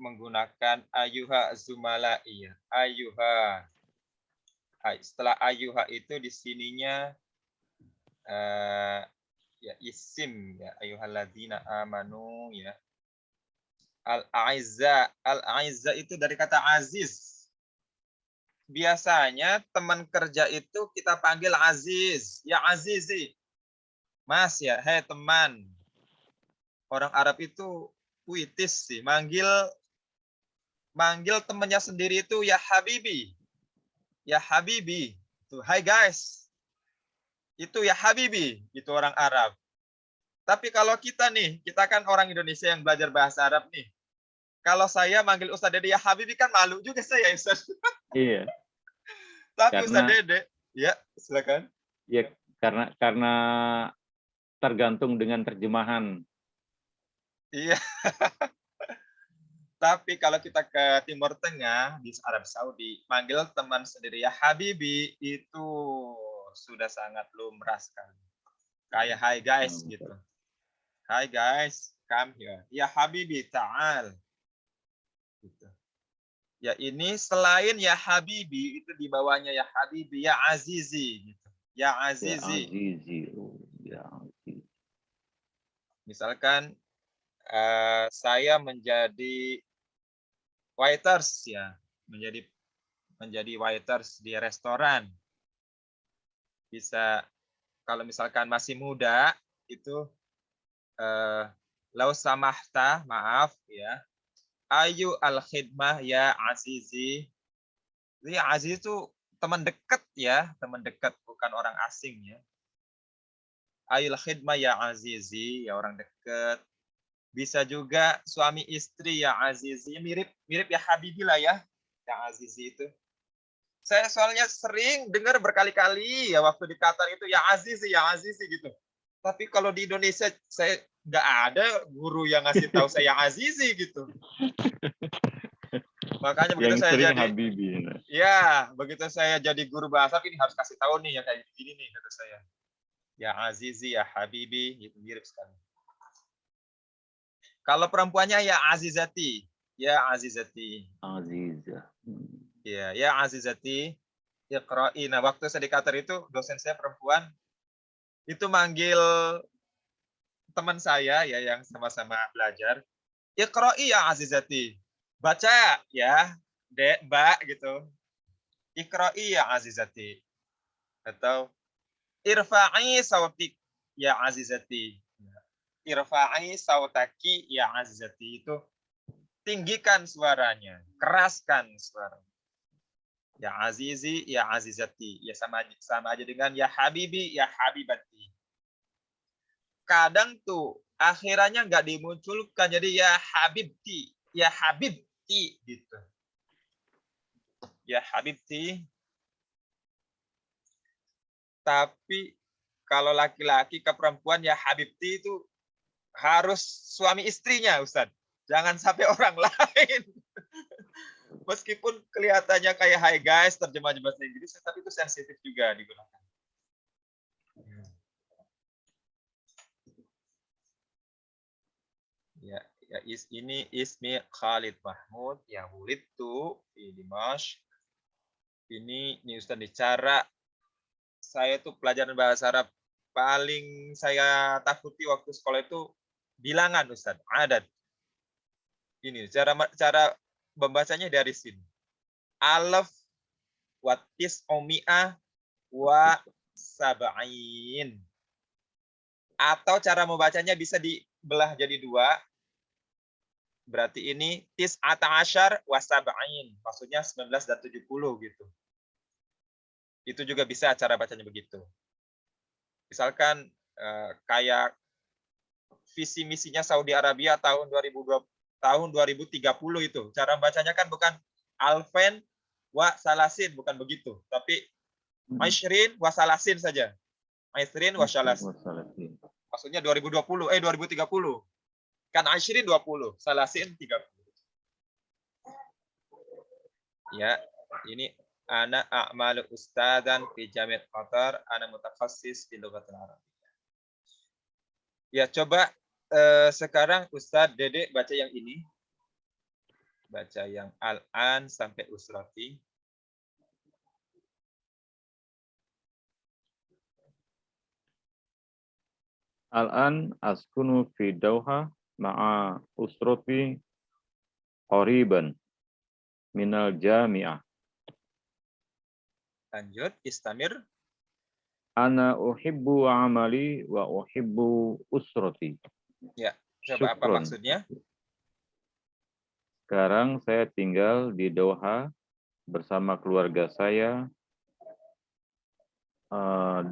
S2: Menggunakan ayuha zumala'i. Ayuha. Setelah ayuha itu di sininya ya isim ya ayyuhalladzina amanu ya. Al-aizza itu dari kata aziz. Biasanya teman kerja itu kita panggil aziz, ya azizi. Mas ya, hei teman. Orang Arab itu puitis sih, manggil temannya sendiri itu ya habibi. Ya habibi. Tuh, hai guys. Itu ya Habibi, itu orang Arab. Tapi kalau kita nih, kita kan orang Indonesia yang belajar bahasa Arab nih. Kalau saya manggil Ustadz Dede ya Habibi kan malu juga saya, Ustadz.
S1: Iya,
S2: Tapi Ustadz
S1: karena
S2: Dede, ya silakan.
S1: ya karena tergantung dengan terjemahan.
S2: Iya. Tapi kalau kita ke Timur Tengah, di Arab Saudi, manggil teman sendiri ya Habibi, itu sudah sangat lumrah sekali. Kayak hai guys gitu. Hai guys, come here. Ya Habibi, ta'al. Gitu. Ya ini selain ya Habibi, itu di bawahnya ya Habibi, ya Azizi. Gitu. Ya
S1: Ya
S2: Azizi.
S1: Azizi. Oh, ya Azizi.
S2: Misalkan saya menjadi waiters ya, menjadi waiters di restoran. Bisa kalau misalkan masih muda itu lau samahta, maaf ya. Ayu al khidmah ya Azizi. Jadi Aziz itu teman dekat ya, teman dekat bukan orang asing ya. Ayul khidmah ya Azizi, ya orang dekat. Bisa juga suami istri ya Azizi, mirip ya Habibi lah ya, yang Azizi itu. Saya soalnya sering dengar berkali-kali ya waktu di Qatar itu ya Azizi gitu. Tapi kalau di Indonesia saya nggak ada guru yang ngasih tahu saya Azizi gitu. Makanya begitu
S1: Yang
S2: saya
S1: sering
S2: jadi
S1: Habibi.
S2: ya, begitu saya jadi guru bahasa ini harus kasih tahu nih yang kayak gini nih kata saya. Ya Azizi, ya Habibi, itu mirip sekali. Kalau perempuannya ya Azizati, ya Azizati.
S1: Aziza.
S2: Ya Azizati, Iqra'i. Nah, waktu saya di Qatar itu dosen saya perempuan itu manggil teman saya ya yang sama-sama belajar. Iqra'i ya Azizati. Baca ya, Dek, Mbak gitu. Iqra'i ya Azizati. Atau irfa'i sautik ya Azizati. Irfa'i sautaki ya Azizati. Itu tinggikan suaranya, keraskan suara. Ya Azizi, ya Azizati. Ya sama aja dengan ya Habibi, ya Habibati. Kadang tuh akhirannya nggak dimunculkan, jadi ya Habibti, ya Habibti gitu. Ya Habibti. Tapi kalau laki-laki ke perempuan ya Habibti itu harus suami istrinya, Ustaz. Jangan sampai orang lain. Meskipun kelihatannya kayak hi guys, terjemah bahasa Inggris, tapi itu sensitif juga digunakan. Ya, ini ismi Khalid Mahmud yang wulidtu di Dimash. Ini Ustaz cara saya tuh pelajaran bahasa Arab paling saya takuti waktu sekolah itu bilangan Ustaz, adat. Ini cara membacanya dari sini. Alaf watis omi'ah wa sab'in. Atau cara membacanya bisa dibelah jadi dua. Berarti ini tis'ata asyar wa sab'in. Maksudnya 19 dan 70 gitu. Itu juga bisa cara bacanya begitu. Misalkan kayak visi misinya Saudi Arabia tahun 2030 itu. Cara bacanya kan bukan alfen wa salasin, bukan begitu. Tapi aishrin wa salasin saja. Aishrin wa salasin. Maksudnya 2030, 2030. Kan aishrin 20, salasin 30. Ya, ini ana a'malu ustadzan fi Jami'at Qatar, ana mutakhassis fi lughatil Arabiyyah. Ya, coba sekarang Ustadz Dede baca yang ini. Baca yang al-an sampai usrati.
S1: Al-an askunu fi Dauha ma'a usrati qariban minal jami'ah.
S2: Lanjut, istamir.
S1: Ana uhibbu amali wa uhibbu usrati.
S2: Ya, coba apa maksudnya?
S1: Sekarang saya tinggal di Doha bersama keluarga saya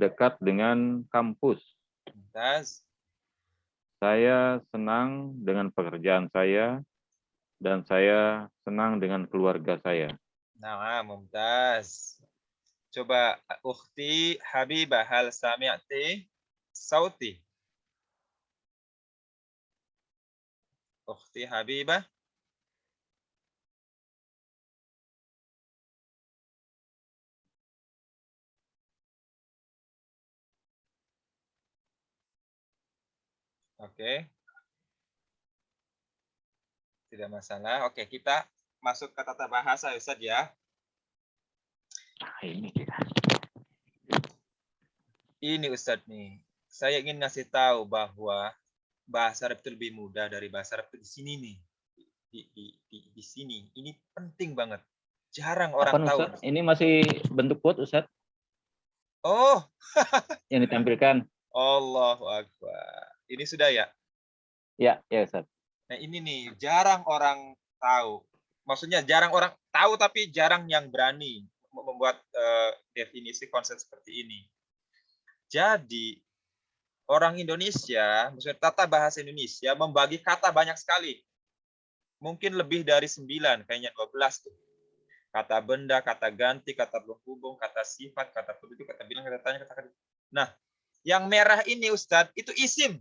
S1: dekat dengan kampus.
S2: Mumtaz.
S1: Saya senang dengan pekerjaan saya dan saya senang dengan keluarga saya.
S2: Nah, mumtaz. Coba ukhti Habibah, hal sami'ti sauti? Ukhti Habibah. Oke. Tidak masalah. Oke, kita masuk ke tata bahasa ya Ustaz ya.
S1: Nah, ini kita.
S2: Ini Ustaz nih. Saya ingin ngasih tahu bahwa bahasa Arab itu lebih mudah dari bahasa Arab itu di sini nih. Di sini. Ini penting banget. Jarang orang
S1: Apa
S2: tahu.
S1: Ustaz? Ini masih bentuk quote Ustaz
S2: Oh,
S1: yang ditampilkan.
S2: Allahu Akbar. Ini sudah ya?
S1: Ya, ya Ustaz.
S2: Nah ini nih, jarang orang tahu. Maksudnya jarang orang tahu tapi jarang yang berani membuat definisi konsep seperti ini. Jadi, orang Indonesia, maksudnya tata bahasa Indonesia membagi kata banyak sekali. Mungkin lebih dari 9, kayaknya 12 tuh. Kata benda, kata ganti, kata berhubung, kata sifat, kata penduduk, kata bilang, kata tanya, kata. Nah, yang merah ini Ustadz, itu isim.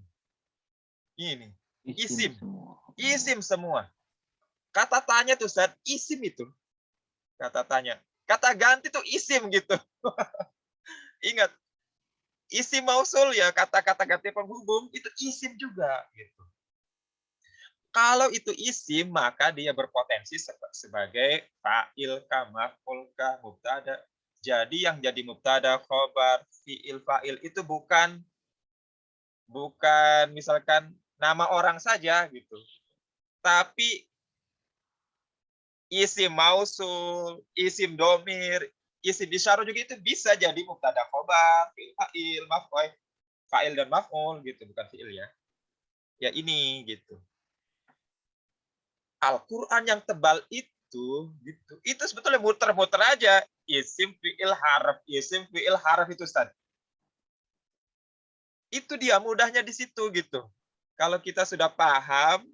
S2: Ini, isim. Isim semua. Kata tanya tuh Ustadz, isim itu. Kata tanya. Kata ganti tuh isim gitu. Ingat, isim mausul ya, kata-kata ganti penghubung, itu isim juga. Gitu. Kalau itu isim, maka dia berpotensi sebagai fa'il, maf'ul, mubtada. Jadi yang jadi mubtada, khobar, fi'il, fa'il itu bukan misalkan nama orang saja gitu. Tapi isim mausul, isim domir, isim isyarah juga itu bisa jadi mubtada, khobar, fi'il, fa'il, maf'ul, fa'il dan maf'ul gitu, bukan fi'il ya. Ya ini gitu. Al-Quran yang tebal itu gitu. Itu sebetulnya muter-muter aja. Isim fi'il harf itu Ustaz. Itu dia mudahnya di situ gitu. Kalau kita sudah paham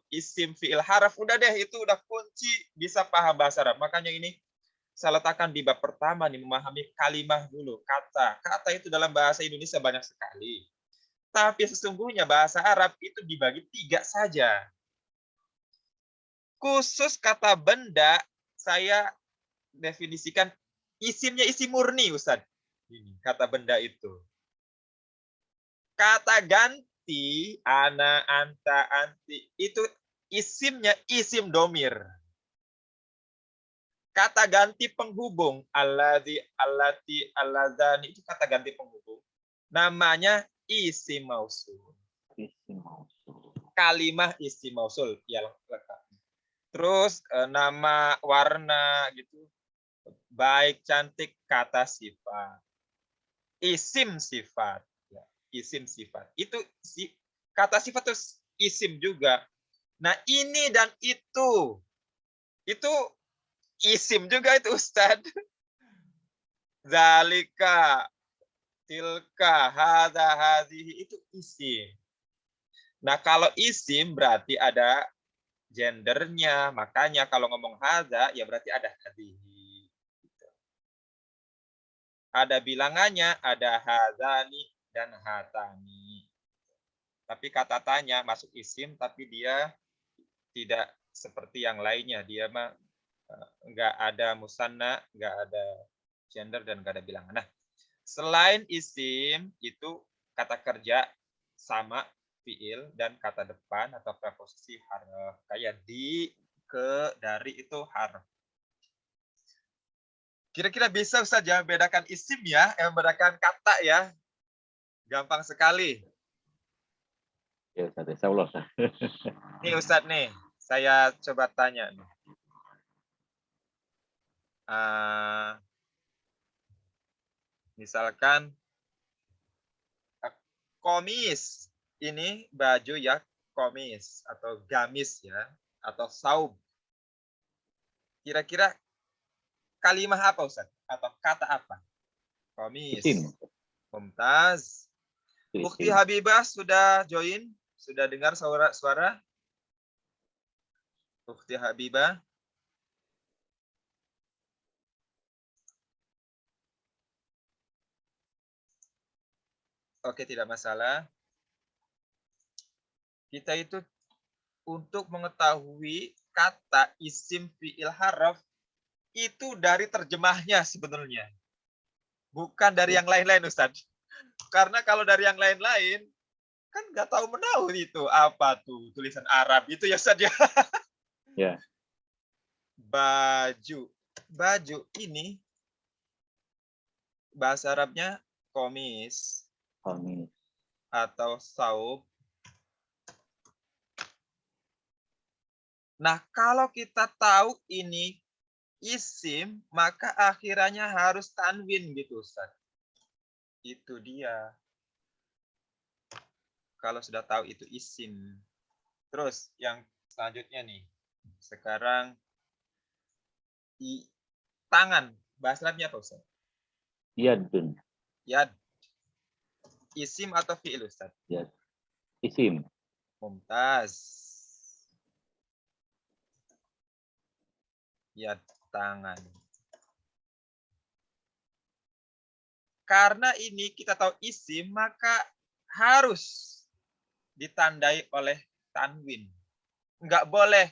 S2: isim fi'il harf, udah deh itu udah kunci bisa paham bahasa Arab. Makanya ini saya letakkan di bab pertama nih, memahami kalimah dulu, kata. Kata itu dalam bahasa Indonesia banyak sekali. Tapi sesungguhnya bahasa Arab itu dibagi 3 saja. Khusus kata benda, saya definisikan isimnya isim murni, Ustaz. Ini kata benda itu. Kata ganti, ana, anta, anti, itu isimnya isim domir. Kata ganti penghubung, alladzi, allati, alladzani, itu kata ganti penghubung. Namanya isim mausul. Kalimah isim mausul. Ya, lengkap. Terus nama, warna gitu, baik, cantik, kata sifat, isim sifat, ya, isim sifat. Itu kata sifat itu isim juga. Nah ini dan itu isim juga itu Ustadz. Zalika, tilka, hadza, hazihi, itu isim. Nah kalau isim berarti ada gendernya, makanya kalau ngomong hadza ya berarti ada hadhihi. Ada bilangannya, ada hadzani dan hatani. Tapi kata tanya masuk isim, tapi dia tidak seperti yang lainnya. Dia mah nggak ada musanna, nggak ada gender dan nggak ada bilangan. Nah, selain isim itu kata kerja sama fiil dan kata depan atau preposisi harf, kayak di, ke, dari itu harf. Kira-kira bisa Ustaz ya bedakan isim ya, membedakan kata ya. Gampang sekali.
S1: Ya Ustaz, insya Allah.
S2: Nih Ustaz nih, saya coba tanya nih. Misalkan komis, ini baju ya, komis atau gamis ya, atau saub. Kira-kira kalimah apa Ustaz? Atau kata apa? Komis.
S1: Isim.
S2: Mumtaz.
S1: Itu
S2: Ukti
S1: isim.
S2: Habibah sudah join? Sudah dengar suara? Ukti Habibah. Oke, tidak masalah. Kita itu untuk mengetahui kata isim fi'il haraf itu dari terjemahnya sebenarnya. Bukan dari yang lain-lain, Ustaz. Karena kalau dari yang lain-lain, kan nggak tahu menahu itu. Apa tuh tulisan Arab itu ya, Ustaz ya.
S1: Ya.
S2: Baju. Baju ini bahasa Arabnya komis
S1: Komis.
S2: atau saub. Nah, kalau kita tahu ini isim, maka akhirannya harus tanwin gitu, Ustaz. Itu dia. Kalau sudah tahu itu isim. Terus yang selanjutnya nih. Sekarang tangan. Bahasa Arabnya apa, Ustaz?
S1: Yadun.
S2: Yad. Isim atau fi'il, Ustaz?
S1: Yad. Isim.
S2: Mumtaz. Yad, tangan. Karena ini kita tahu isim, maka harus ditandai oleh tanwin. Enggak boleh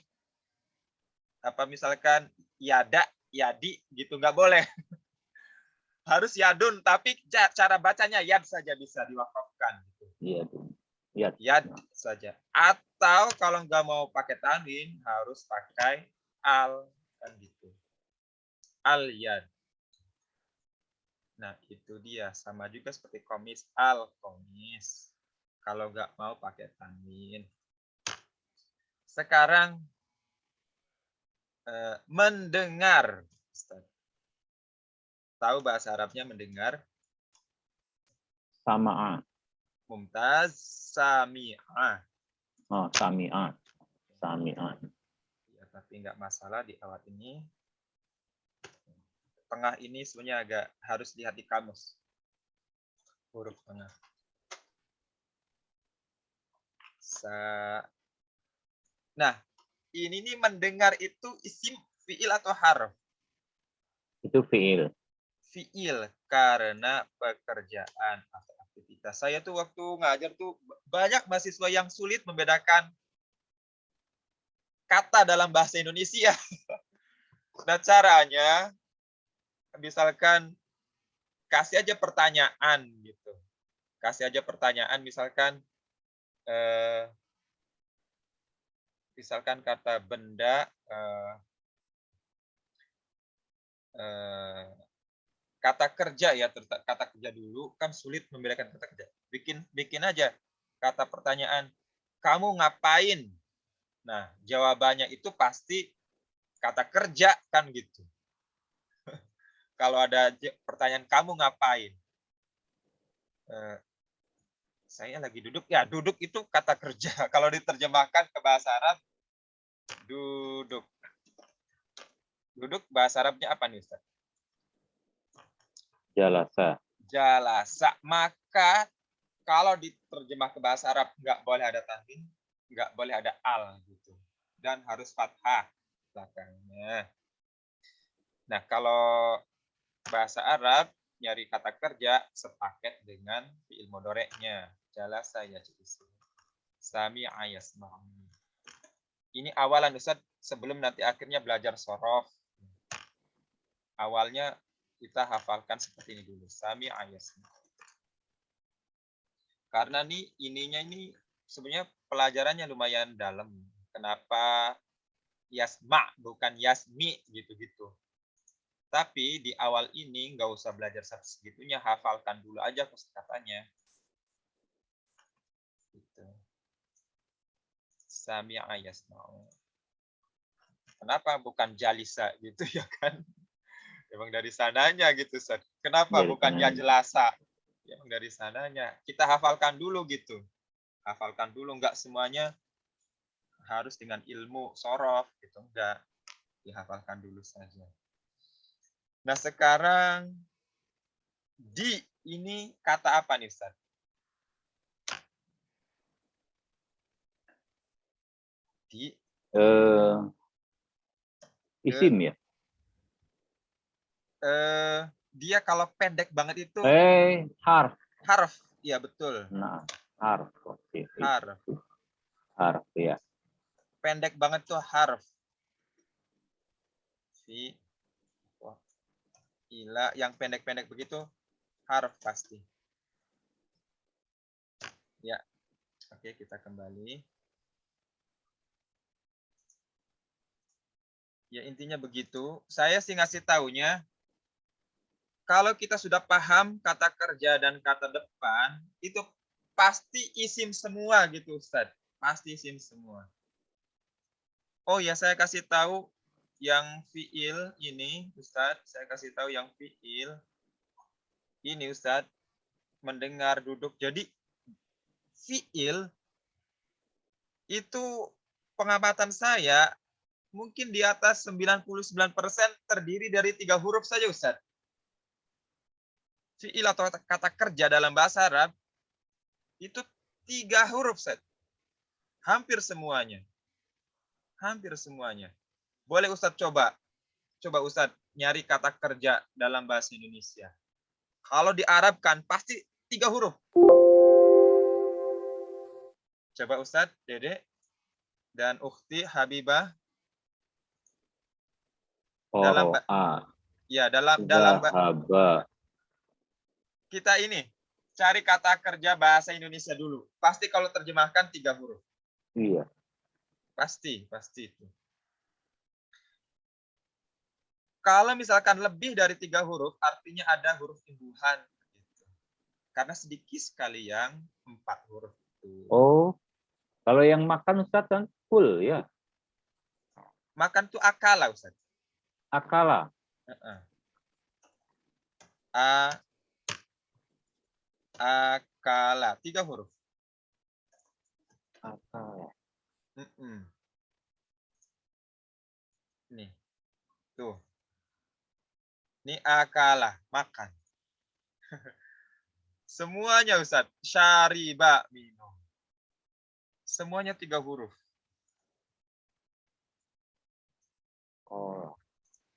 S2: apa misalkan yada, yadi gitu, enggak boleh. Harus yadun, tapi cara bacanya yad saja bisa diwakafkan gitu.
S1: Yadun. Yad.
S2: Yad saja. Atau kalau enggak mau pakai tanwin harus pakai al kan gitu. Al yad. Nah, itu dia sama juga seperti komis, al komis. Kalau enggak mau pakai tanwin. Sekarang mendengar. Tahu bahasa Arabnya mendengar?
S1: Sama'a.
S2: Mumtaz, sami'ah.
S1: Oh, sami'a. Sami'a.
S2: Ya, tapi nggak masalah di awal ini. Tengah ini sebenarnya agak harus lihat di kamus. Huruf tengah. Nah, ini nih mendengar itu isim fi'il atau harf?
S1: Itu fi'il.
S2: Fi'il karena pekerjaan atau aktivitas. Saya tuh waktu ngajar tuh banyak mahasiswa yang sulit membedakan kata dalam bahasa Indonesia. Nah, caranya misalkan kasih aja pertanyaan gitu. Kasih aja pertanyaan misalkan misalkan kata benda kata kerja ya, kata kerja dulu kan sulit membedakan kata kerja. Bikin aja kata pertanyaan, kamu ngapain? Nah, jawabannya itu pasti kata kerja kan gitu. Kalau ada pertanyaan kamu ngapain? Saya lagi duduk. Ya, duduk itu kata kerja. Kalau diterjemahkan ke bahasa Arab, duduk. Duduk bahasa Arabnya apa nih, Ustaz?
S1: Jalasa.
S2: Jalasa. Maka kalau diterjemah ke bahasa Arab nggak boleh ada tanwin, nggak boleh ada al gitu. Dan harus fathah belakangnya. Nah, kalau bahasa Arab nyari kata kerja sepaket dengan fi'il mudhari'nya. Jalasa yajlisu. Sami'a yasma'u. Ini awalan, Ustaz, sebelum nanti akhirnya belajar sorof. Awalnya kita hafalkan seperti ini dulu. Sami'a yasma'u. Karena nih ininya ini sebenarnya pelajarannya lumayan dalam. Kenapa yasma bukan yasmi gitu-gitu. Tapi di awal ini nggak usah belajar sampai segitunya, hafalkan dulu aja kosakatanya. Gitu. Sami'a yasma'u. Kenapa bukan jalisa gitu ya kan? Emang dari sananya gitu, Ustaz. Kenapa
S1: Dari
S2: bukan ya
S1: sananya.
S2: jelasa? Emang dari sananya. Kita hafalkan dulu gitu. Hafalkan dulu, nggak semuanya harus dengan ilmu sorof gitu, enggak. Dihafalkan dulu saja. Nah, sekarang Di ini kata apa nih Ustaz? Di
S1: Isim ya.
S2: dia kalau pendek banget itu
S1: Harf.
S2: harf. Iya betul.
S1: Nah, harf. Oke.
S2: Harf.
S1: Harf ya.
S2: Pendek banget tuh harf. Fi. Ila yang pendek-pendek begitu harf pasti. Ya. Oke, kita kembali. Ya intinya begitu. Saya sih ngasih taunya kalau kita sudah paham kata kerja dan kata depan, itu pasti isim semua gitu Ustaz. Pasti isim semua. Oh ya, saya kasih tahu yang fiil ini Ustaz. Saya kasih tahu yang fiil ini Ustaz. Mendengar, duduk. Jadi fiil itu pengamatan saya mungkin di atas 99% terdiri dari 3 huruf saja Ustaz. Fiil atau kata kerja dalam bahasa Arab itu 3 huruf Ustaz. Hampir semuanya. Hampir semuanya. Boleh Ustaz coba. Coba Ustaz nyari kata kerja dalam bahasa Indonesia. Kalau diarabkan pasti 3 huruf. Coba Ustaz, Dede dan Ukhti Habibah. Dalam ya dalam
S1: Zahaba.
S2: Kita ini cari kata kerja bahasa Indonesia dulu. Pasti kalau terjemahkan 3 huruf.
S1: Iya.
S2: Pasti itu. Kalau misalkan lebih dari 3 huruf, artinya ada huruf imbuhan. Gitu. Karena sedikit sekali yang 4 huruf itu.
S1: Oh, kalau yang makan Ustaz kan full ya.
S2: Makan tuh akala Ustaz.
S1: Akala.
S2: Akala. 3 huruf.
S1: Akala.
S2: Nih. Tuh. Ini akala. Makan. Semuanya Ustaz. Syariba. Minum. Semuanya 3 huruf.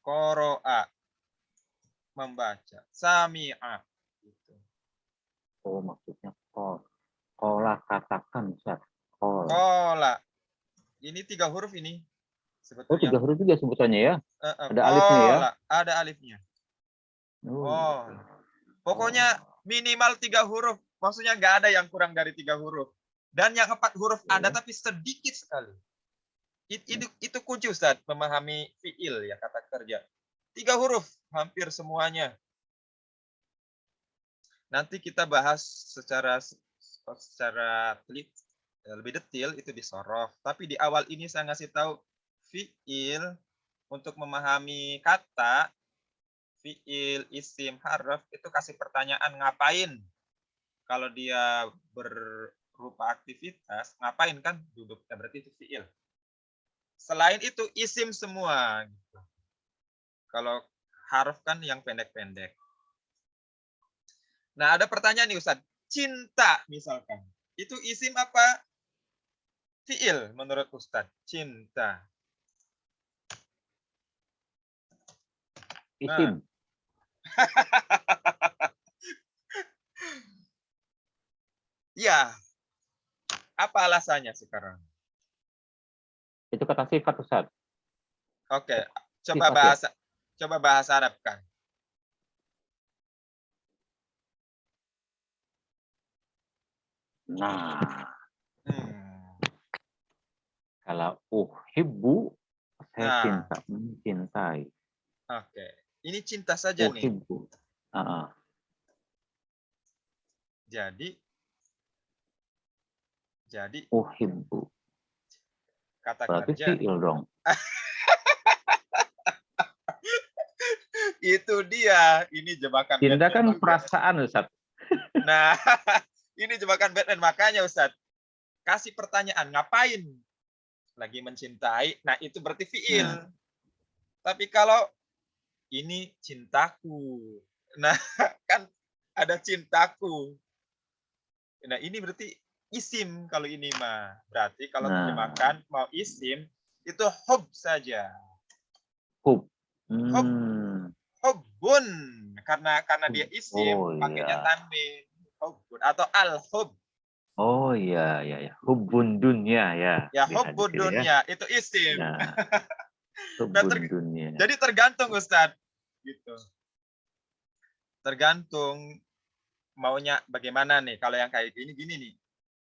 S2: Qoro'a. Membaca. Sami'a. Gitu.
S1: Oh, maksudnya kola katakan Ustaz.
S2: Kola. Ini 3 huruf ini.
S1: Sebetulnya. Oh, 3 huruf juga sebutannya ya? Ada
S2: kola.
S1: alifnya ya?
S2: Ada alifnya. Oh. Pokoknya minimal 3 huruf. Maksudnya nggak ada yang kurang dari 3 huruf. Dan yang 4 huruf ada tapi sedikit sekali. Itu kunci Ustaz memahami fiil ya, kata kerja. 3 huruf hampir semuanya. Nanti kita bahas secara lebih detail itu di sorof. Tapi di awal ini saya ngasih tahu fiil untuk memahami kata fiil, isim, harf itu kasih pertanyaan ngapain. Kalau dia berupa aktivitas, ngapain kan duduk, berarti itu fiil. Selain itu isim semua. Kalau harf kan yang pendek-pendek. Nah, ada pertanyaan nih Ustaz. Cinta misalkan. Itu isim apa? Fiil menurut Ustaz. Cinta.
S1: Isim.
S2: Ya. Apa alasannya sekarang?
S1: Itu kata sifat Ustaz.
S2: Oke, coba bahasa Arab kan.
S1: Nah. Kalau uhibbu saya cinta, mencintai.
S2: Oke. Ini cinta saja
S1: uhibbu.
S2: Nih. Jadi
S1: uhibbu.
S2: Kata
S1: berarti
S2: kerja.
S1: fiil dong.
S2: Itu dia. Ini jebakan
S1: cinta
S2: Batman
S1: kan
S2: juga.
S1: Perasaan Ustaz.
S2: Nah, ini jebakan Batman. Makanya Ustaz, kasih pertanyaan, ngapain? Lagi mencintai. Nah, itu berarti fiil. Tapi kalau ini cintaku. Nah, kan ada cintaku. Nah, ini berarti isim kalau ini mah. Berarti kalau
S1: Nah.
S2: terjemahkan mau isim itu hub saja.
S1: Hub.
S2: Hubbun karena dia isim
S1: Oh,
S2: pakainya
S1: iya.
S2: tanwin. Hubbun atau al-hub.
S1: Oh iya, ya, ya. Hubbun dunya ya.
S2: Ya,
S1: Lihat di
S2: hubbud
S1: sini ya.
S2: dunya itu isim.
S1: Nah,
S2: Nah,
S1: hubbun dunya.
S2: jadi tergantung Ustadz. Gitu. Tergantung maunya bagaimana nih. Kalau yang kayak gini nih.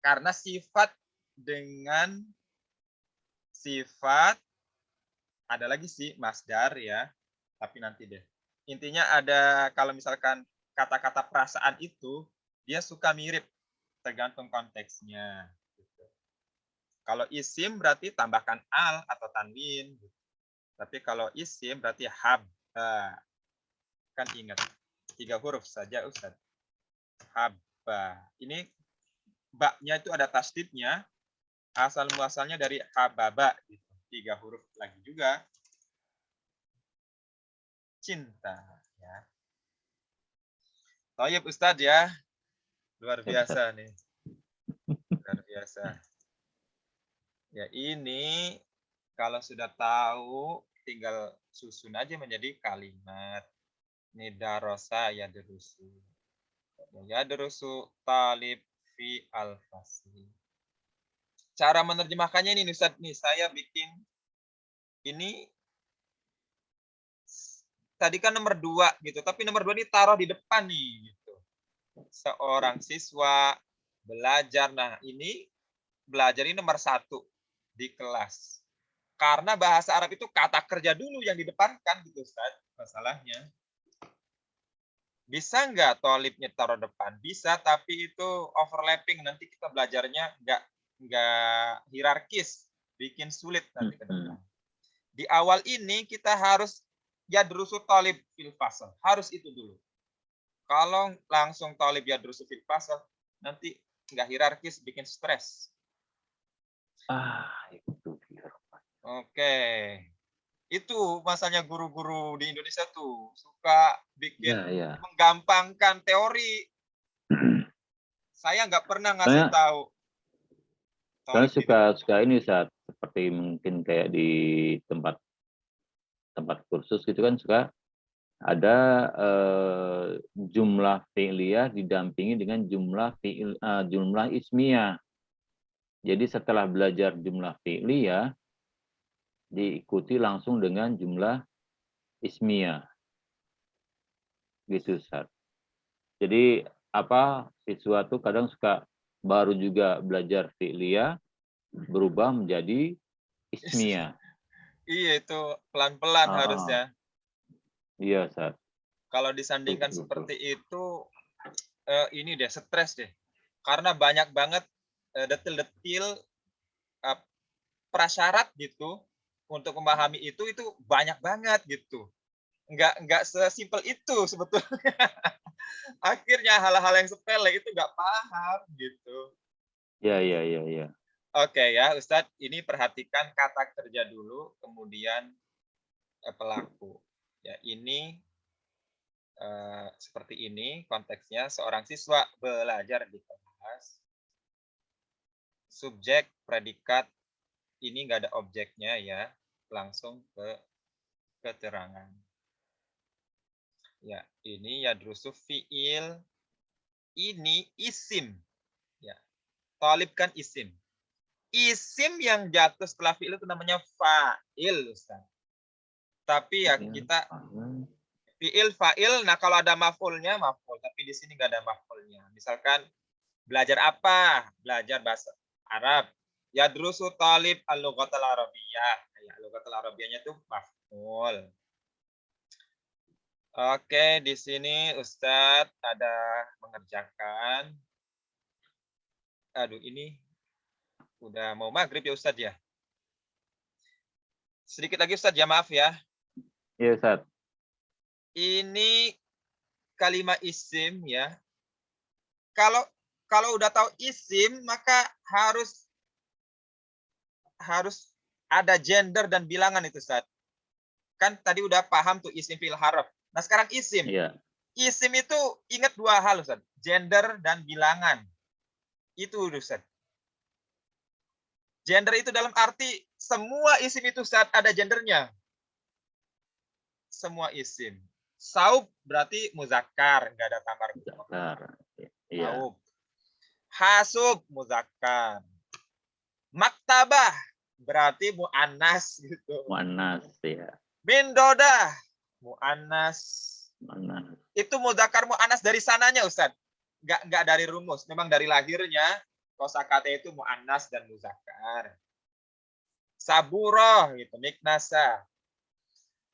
S2: Karena sifat dengan sifat ada lagi sih masdar ya. Tapi nanti deh. Intinya ada kalau misalkan kata-kata perasaan itu dia suka mirip tergantung konteksnya. Gitu. Kalau isim berarti tambahkan al atau tanwin. Gitu. Tapi kalau isim berarti hab. Kan ingat 3 huruf saja Ustaz. Habba. Ini baknya itu ada tasdidnya. Asal muasalnya dari hababa. Gitu. 3 huruf lagi juga. Cinta. Ya. Thayyib Ustaz ya. Luar biasa nih. Luar biasa. Ya ini kalau sudah tahu tinggal susun aja menjadi kalimat. Ini darosa ya derusu. Ya derusu talib fi al-fasli. Cara menerjemahkannya ini Ustaz nih saya bikin ini tadi kan nomor 2 gitu, tapi nomor 2 ini taruh di depan nih gitu. Seorang siswa belajar. Nah, ini belajar ini nomor 1 di kelas. Karena bahasa Arab itu kata kerja dulu yang didepankan gitu Ustaz, masalahnya. Bisa nggak tolibnya taruh depan? Bisa, tapi itu overlapping. Nanti kita belajarnya nggak hierarkis. Bikin sulit nanti ke depan. Di awal ini kita harus yadrusu tolib fil fasl. Harus itu dulu. Kalau langsung tolib yadrusu fil fasl, nanti nggak hierarkis, bikin stres.
S1: Itu.
S2: Oke. Itu masalahnya guru-guru di Indonesia tuh. Suka bikin menggampangkan teori. Saya nggak pernah ngasih tahu.
S1: Saya suka ini saat seperti mungkin kayak di tempat kursus gitu kan suka ada jumlah fi'liyah didampingi dengan jumlah ismiyah. Jadi setelah belajar jumlah fi'liyah diikuti langsung dengan jumlah ismiyah. Gitu, Ustaz. Jadi siswa tuh kadang suka baru juga belajar fi'liyah berubah menjadi ismiyah.
S2: Iya, itu pelan-pelan harusnya.
S1: Iya, Ustaz.
S2: Kalau disandingkan seperti itu, ini deh, stres deh. Karena banyak banget detil-detil prasyarat gitu untuk memahami itu banyak banget gitu. Nggak sesimpel itu sebetulnya. Akhirnya hal-hal yang sepele itu nggak paham gitu.
S1: Iya.
S2: Oke ya, Ustadz, ini perhatikan kata kerja dulu, kemudian pelaku. Ya, ini seperti ini konteksnya, seorang siswa belajar di kelas. Subjek, predikat, ini nggak ada objeknya ya, langsung ke keterangan. Ya, ini yadrusu fi'il, ini isim. Ya, talib kan isim. Isim yang jatuh setelah fi'il itu namanya fa'il, Ustaz. Tapi ya kita fi'il, fa'il, nah kalau ada maf'ulnya, maf'ul. Tapi di sini nggak ada maf'ulnya. Misalkan belajar apa? Belajar bahasa Arab. Yadrusu talib al-lughatal arabiyyah. Ya, al-lughatal arabiyyahnya itu maf'ul. Oke, di sini Ustadz ada mengerjakan. Aduh, ini udah mau maghrib ya Ustadz ya. Sedikit lagi Ustadz ya, maaf ya.
S1: Iya, Ustadz.
S2: Ini kalimat isim ya. Kalau udah tahu isim, maka harus ada gender dan bilangan itu Ustadz. Kan tadi udah paham tuh isim fil harf. Nah, sekarang isim.
S1: Iya.
S2: Isim itu ingat dua hal, Ustaz. Gender dan bilangan. Itu, Ustaz. Gender itu dalam arti semua isim itu saat ada gendernya. Semua isim. Saub berarti muzakkar, nggak ada tamar.
S1: Muzakkar. Iya.
S2: Saub. Hasub muzakkar. Maktabah berarti muannas gitu.
S1: Muannas ya.
S2: Mindodah muannas.
S1: Muannas.
S2: Itu muzakkar muannas dari sananya, Ustaz. Nggak dari rumus, memang dari lahirnya kosakata itu muannas dan muzakkar. Saburoh gitu, miknasa.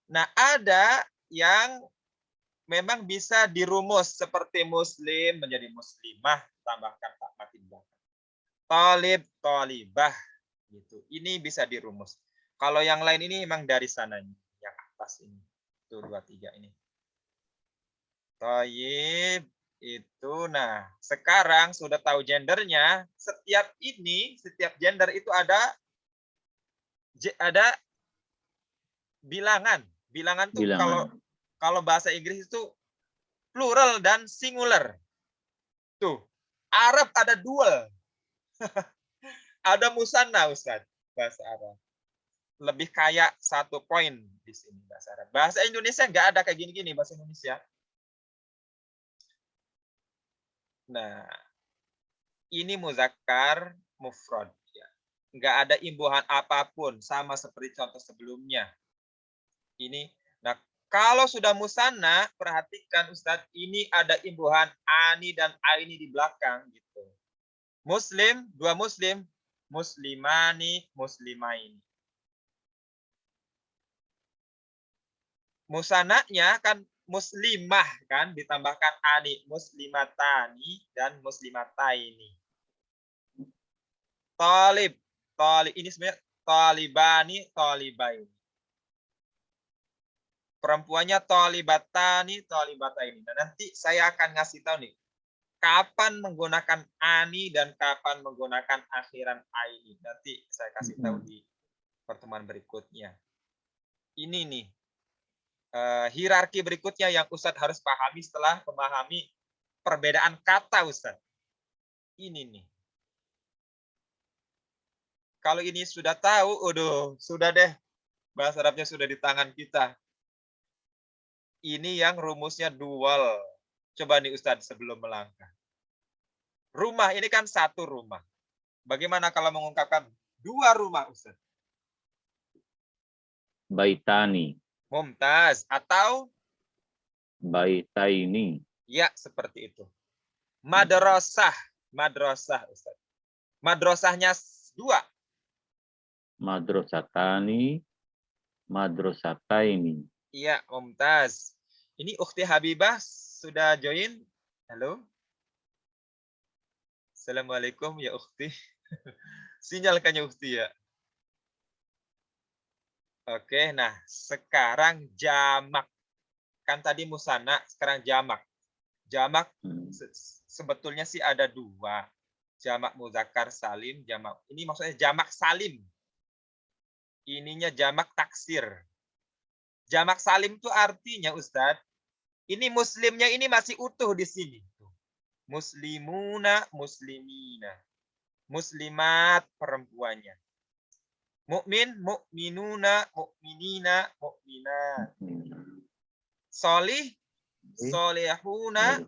S2: Nah, ada yang memang bisa dirumus seperti muslim menjadi muslimah, tambahkan tak mati belakang. Talib, talibah gitu. Ini bisa dirumus. Kalau yang lain ini memang dari sananya, yang atas ini. Itu 2, 3 ini. Thayyib itu, nah sekarang sudah tahu gendernya. Setiap gender itu ada bilangan. Bilangan tuh kalau bahasa Inggris itu plural dan singular. Tuh, Arab ada dual. Ada musanna, Ustaz, bahasa Arab. Lebih kayak 1 poin di sini bahasa Arab. Bahasa Indonesia nggak ada kayak gini-gini bahasa Indonesia. Nah, ini muzakkar mufrad. Ya. Nggak ada imbuhan apapun, sama seperti contoh sebelumnya. Ini, nah kalau sudah musanna, perhatikan Ustadz, ini ada imbuhan ani dan aini di belakang gitu. Muslim, 2 muslim, muslimani, muslimaini. Musananya kan muslimah kan, ditambahkan ani, muslimatani dan muslimataini. Talib, ini sebenarnya talibani, talibaini. Perempuannya talibatani, talibataini. Nah, nanti saya akan ngasih tahu nih, kapan menggunakan ani dan kapan menggunakan akhiran aini. Nanti saya kasih tahu di pertemuan berikutnya. Ini nih, hierarki berikutnya yang Ustadz harus pahami setelah memahami perbedaan kata, Ustadz. Ini nih. Kalau ini sudah tahu, sudah deh. Bahasa Arabnya sudah di tangan kita. Ini yang rumusnya dual. Coba nih Ustadz sebelum melangkah. Rumah ini kan 1 rumah. Bagaimana kalau mengungkapkan 2 rumah, Ustadz?
S1: Baitani.
S2: Mumtaz. Atau?
S1: Baitaini.
S2: Ya, seperti itu. Madrasah. Madrasah, Ustadz. Madrasahnya 2.
S1: Madrasatani. Madrasataini.
S2: Iya, Mumtaz. Ini Ukhti Habibah sudah join? Halo? Assalamualaikum ya Ukhti. Sinyalkan ya Ukhti ya. Oke, nah sekarang jamak. Kan tadi musanna, sekarang jamak. Jamak sebetulnya sih ada 2. Jamak muzakkar salim, jamak. Ini maksudnya jamak salim. Ininya jamak taksir. Jamak salim itu artinya, Ustadz, ini muslimnya ini masih utuh di sini. Muslimuna, muslimina. Muslimat perempuannya. Mukmin, mukminuna, mukminina, mukminat. Solih, solihuna,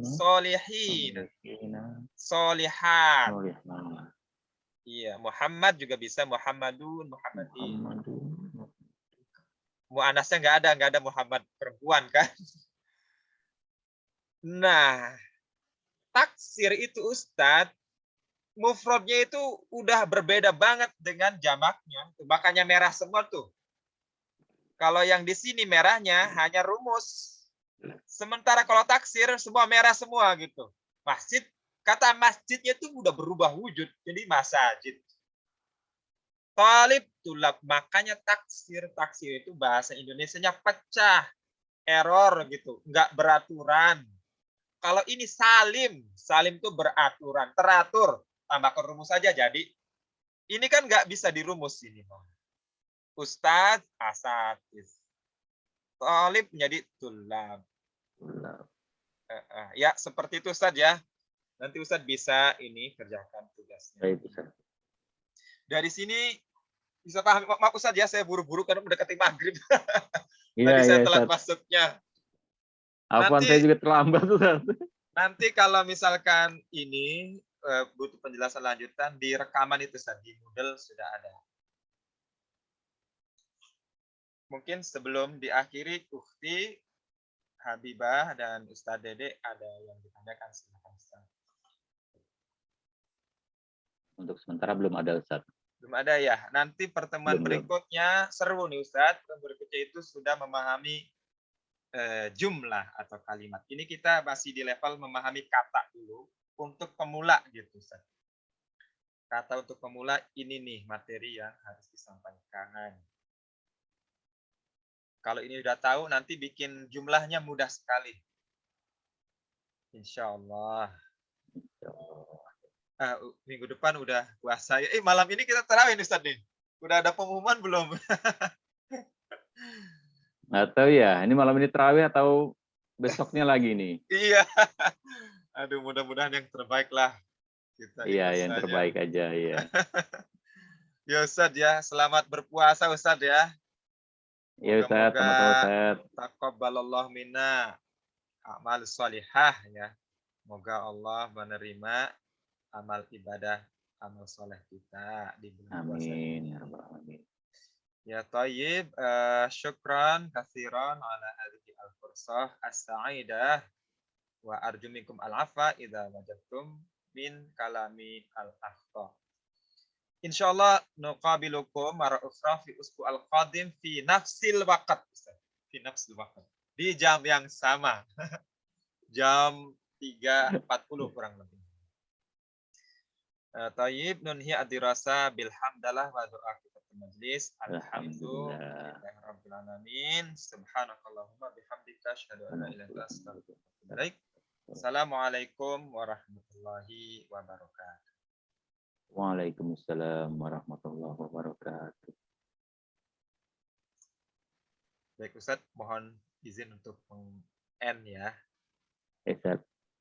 S2: solihin. Solihat. Iya, Muhammad juga bisa, Muhammadun, Muhammadin. Mu'anasnya nggak ada Muhammad perempuan kan. Nah, taksir itu Ustadz, mufradnya itu udah berbeda banget dengan jamaknya. Makanya merah semua tuh. Kalau yang di sini merahnya hanya rumus. Sementara kalau taksir semua merah semua gitu. Masjid, kata masjidnya itu udah berubah wujud. Jadi masajid. Talib, tulab. Makanya taksir itu bahasa Indonesianya pecah. Error gitu. Nggak beraturan. Kalau ini salim itu beraturan. Teratur. Tambahkan rumus saja jadi. Ini kan nggak bisa dirumus ini. Ustadz, asatiz. Talib menjadi tulab. Ya, seperti itu Ustadz ya. Nanti Ustadz bisa ini kerjakan tugasnya.
S1: Baik, Ustaz.
S2: Dari sini bisa paham. Maaf Ustadz ya, saya buru-buru karena mendekati maghrib.
S1: Iya,
S2: Tadi
S1: iya,
S2: saya telat
S1: Ustaz.
S2: masuknya.
S1: Apaan,
S2: Nanti-
S1: saya juga terlambat, Ustaz.
S2: Nanti kalau misalkan ini butuh penjelasan lanjutan di rekaman itu Ustadz, di Moodle sudah ada. Mungkin sebelum diakhiri, Ukti, Habibah, dan Ustadz Dede ada yang ditanyakan. Silakan Ustadz.
S1: Untuk sementara belum ada, Ustaz.
S2: Belum ada ya. Nanti pertemuan
S1: Belum.
S2: berikutnya seru nih Ustadz. Pertemuan berikutnya itu sudah memahami jumlah atau kalimat. Ini kita masih di level memahami kata dulu untuk pemula gitu Ustadz. Kata untuk pemula ini nih materi yang harus disampaikan. Kalau ini udah tahu nanti bikin jumlahnya mudah sekali. Insya Allah. Minggu depan udah puasa. Malam ini kita tarawih nih Ustadz nih. Udah ada pengumuman belum?
S1: Nggak tahu ya, ini malam ini terawih atau besoknya lagi nih?
S2: Iya. Aduh, mudah-mudahan yang terbaik lah. Kita
S1: Iya,
S2: ikut
S1: yang
S2: saja.
S1: terbaik aja, iya.
S2: Ya Ustadz ya, selamat berpuasa Ustadz ya.
S1: Iya, Ustaz, sama-sama, Ustaz.
S2: Taqabbalallah minna amal sholihah ya. Semoga Allah menerima amal ibadah, amal soleh kita di bulan puasa
S1: Amin,
S2: ini.
S1: ya rabbal alamin.
S2: Ya Tayyib, syukran katsiran ala hadhihi al-fursah as-sa'idah wa arju minkum al-afa idza wajadtum min kalami al-akhta. Insyaallah nuqabilukum marra ukhra fi usbu al-qadim fi nafsil waqt. Fi nafsil waqt. Di jam yang sama. Jam 3.40 kurang lebih. Tayyib nunhi adirasa bilhamdalah wa doa kita majlis.
S1: Alhamdulillah.
S2: Rabbil alamin. Subhanakallahumma bihamdika asyhadu an la ilaha illa anta astaghfiruka wa atubu ilaik. Assalamualaikum warahmatullahi wabarakatuh.
S1: Waalaikumsalam warahmatullahi wabarakatuh.
S2: Baik Ustadz, mohon izin untuk meng-end ya.
S1: Ustaz.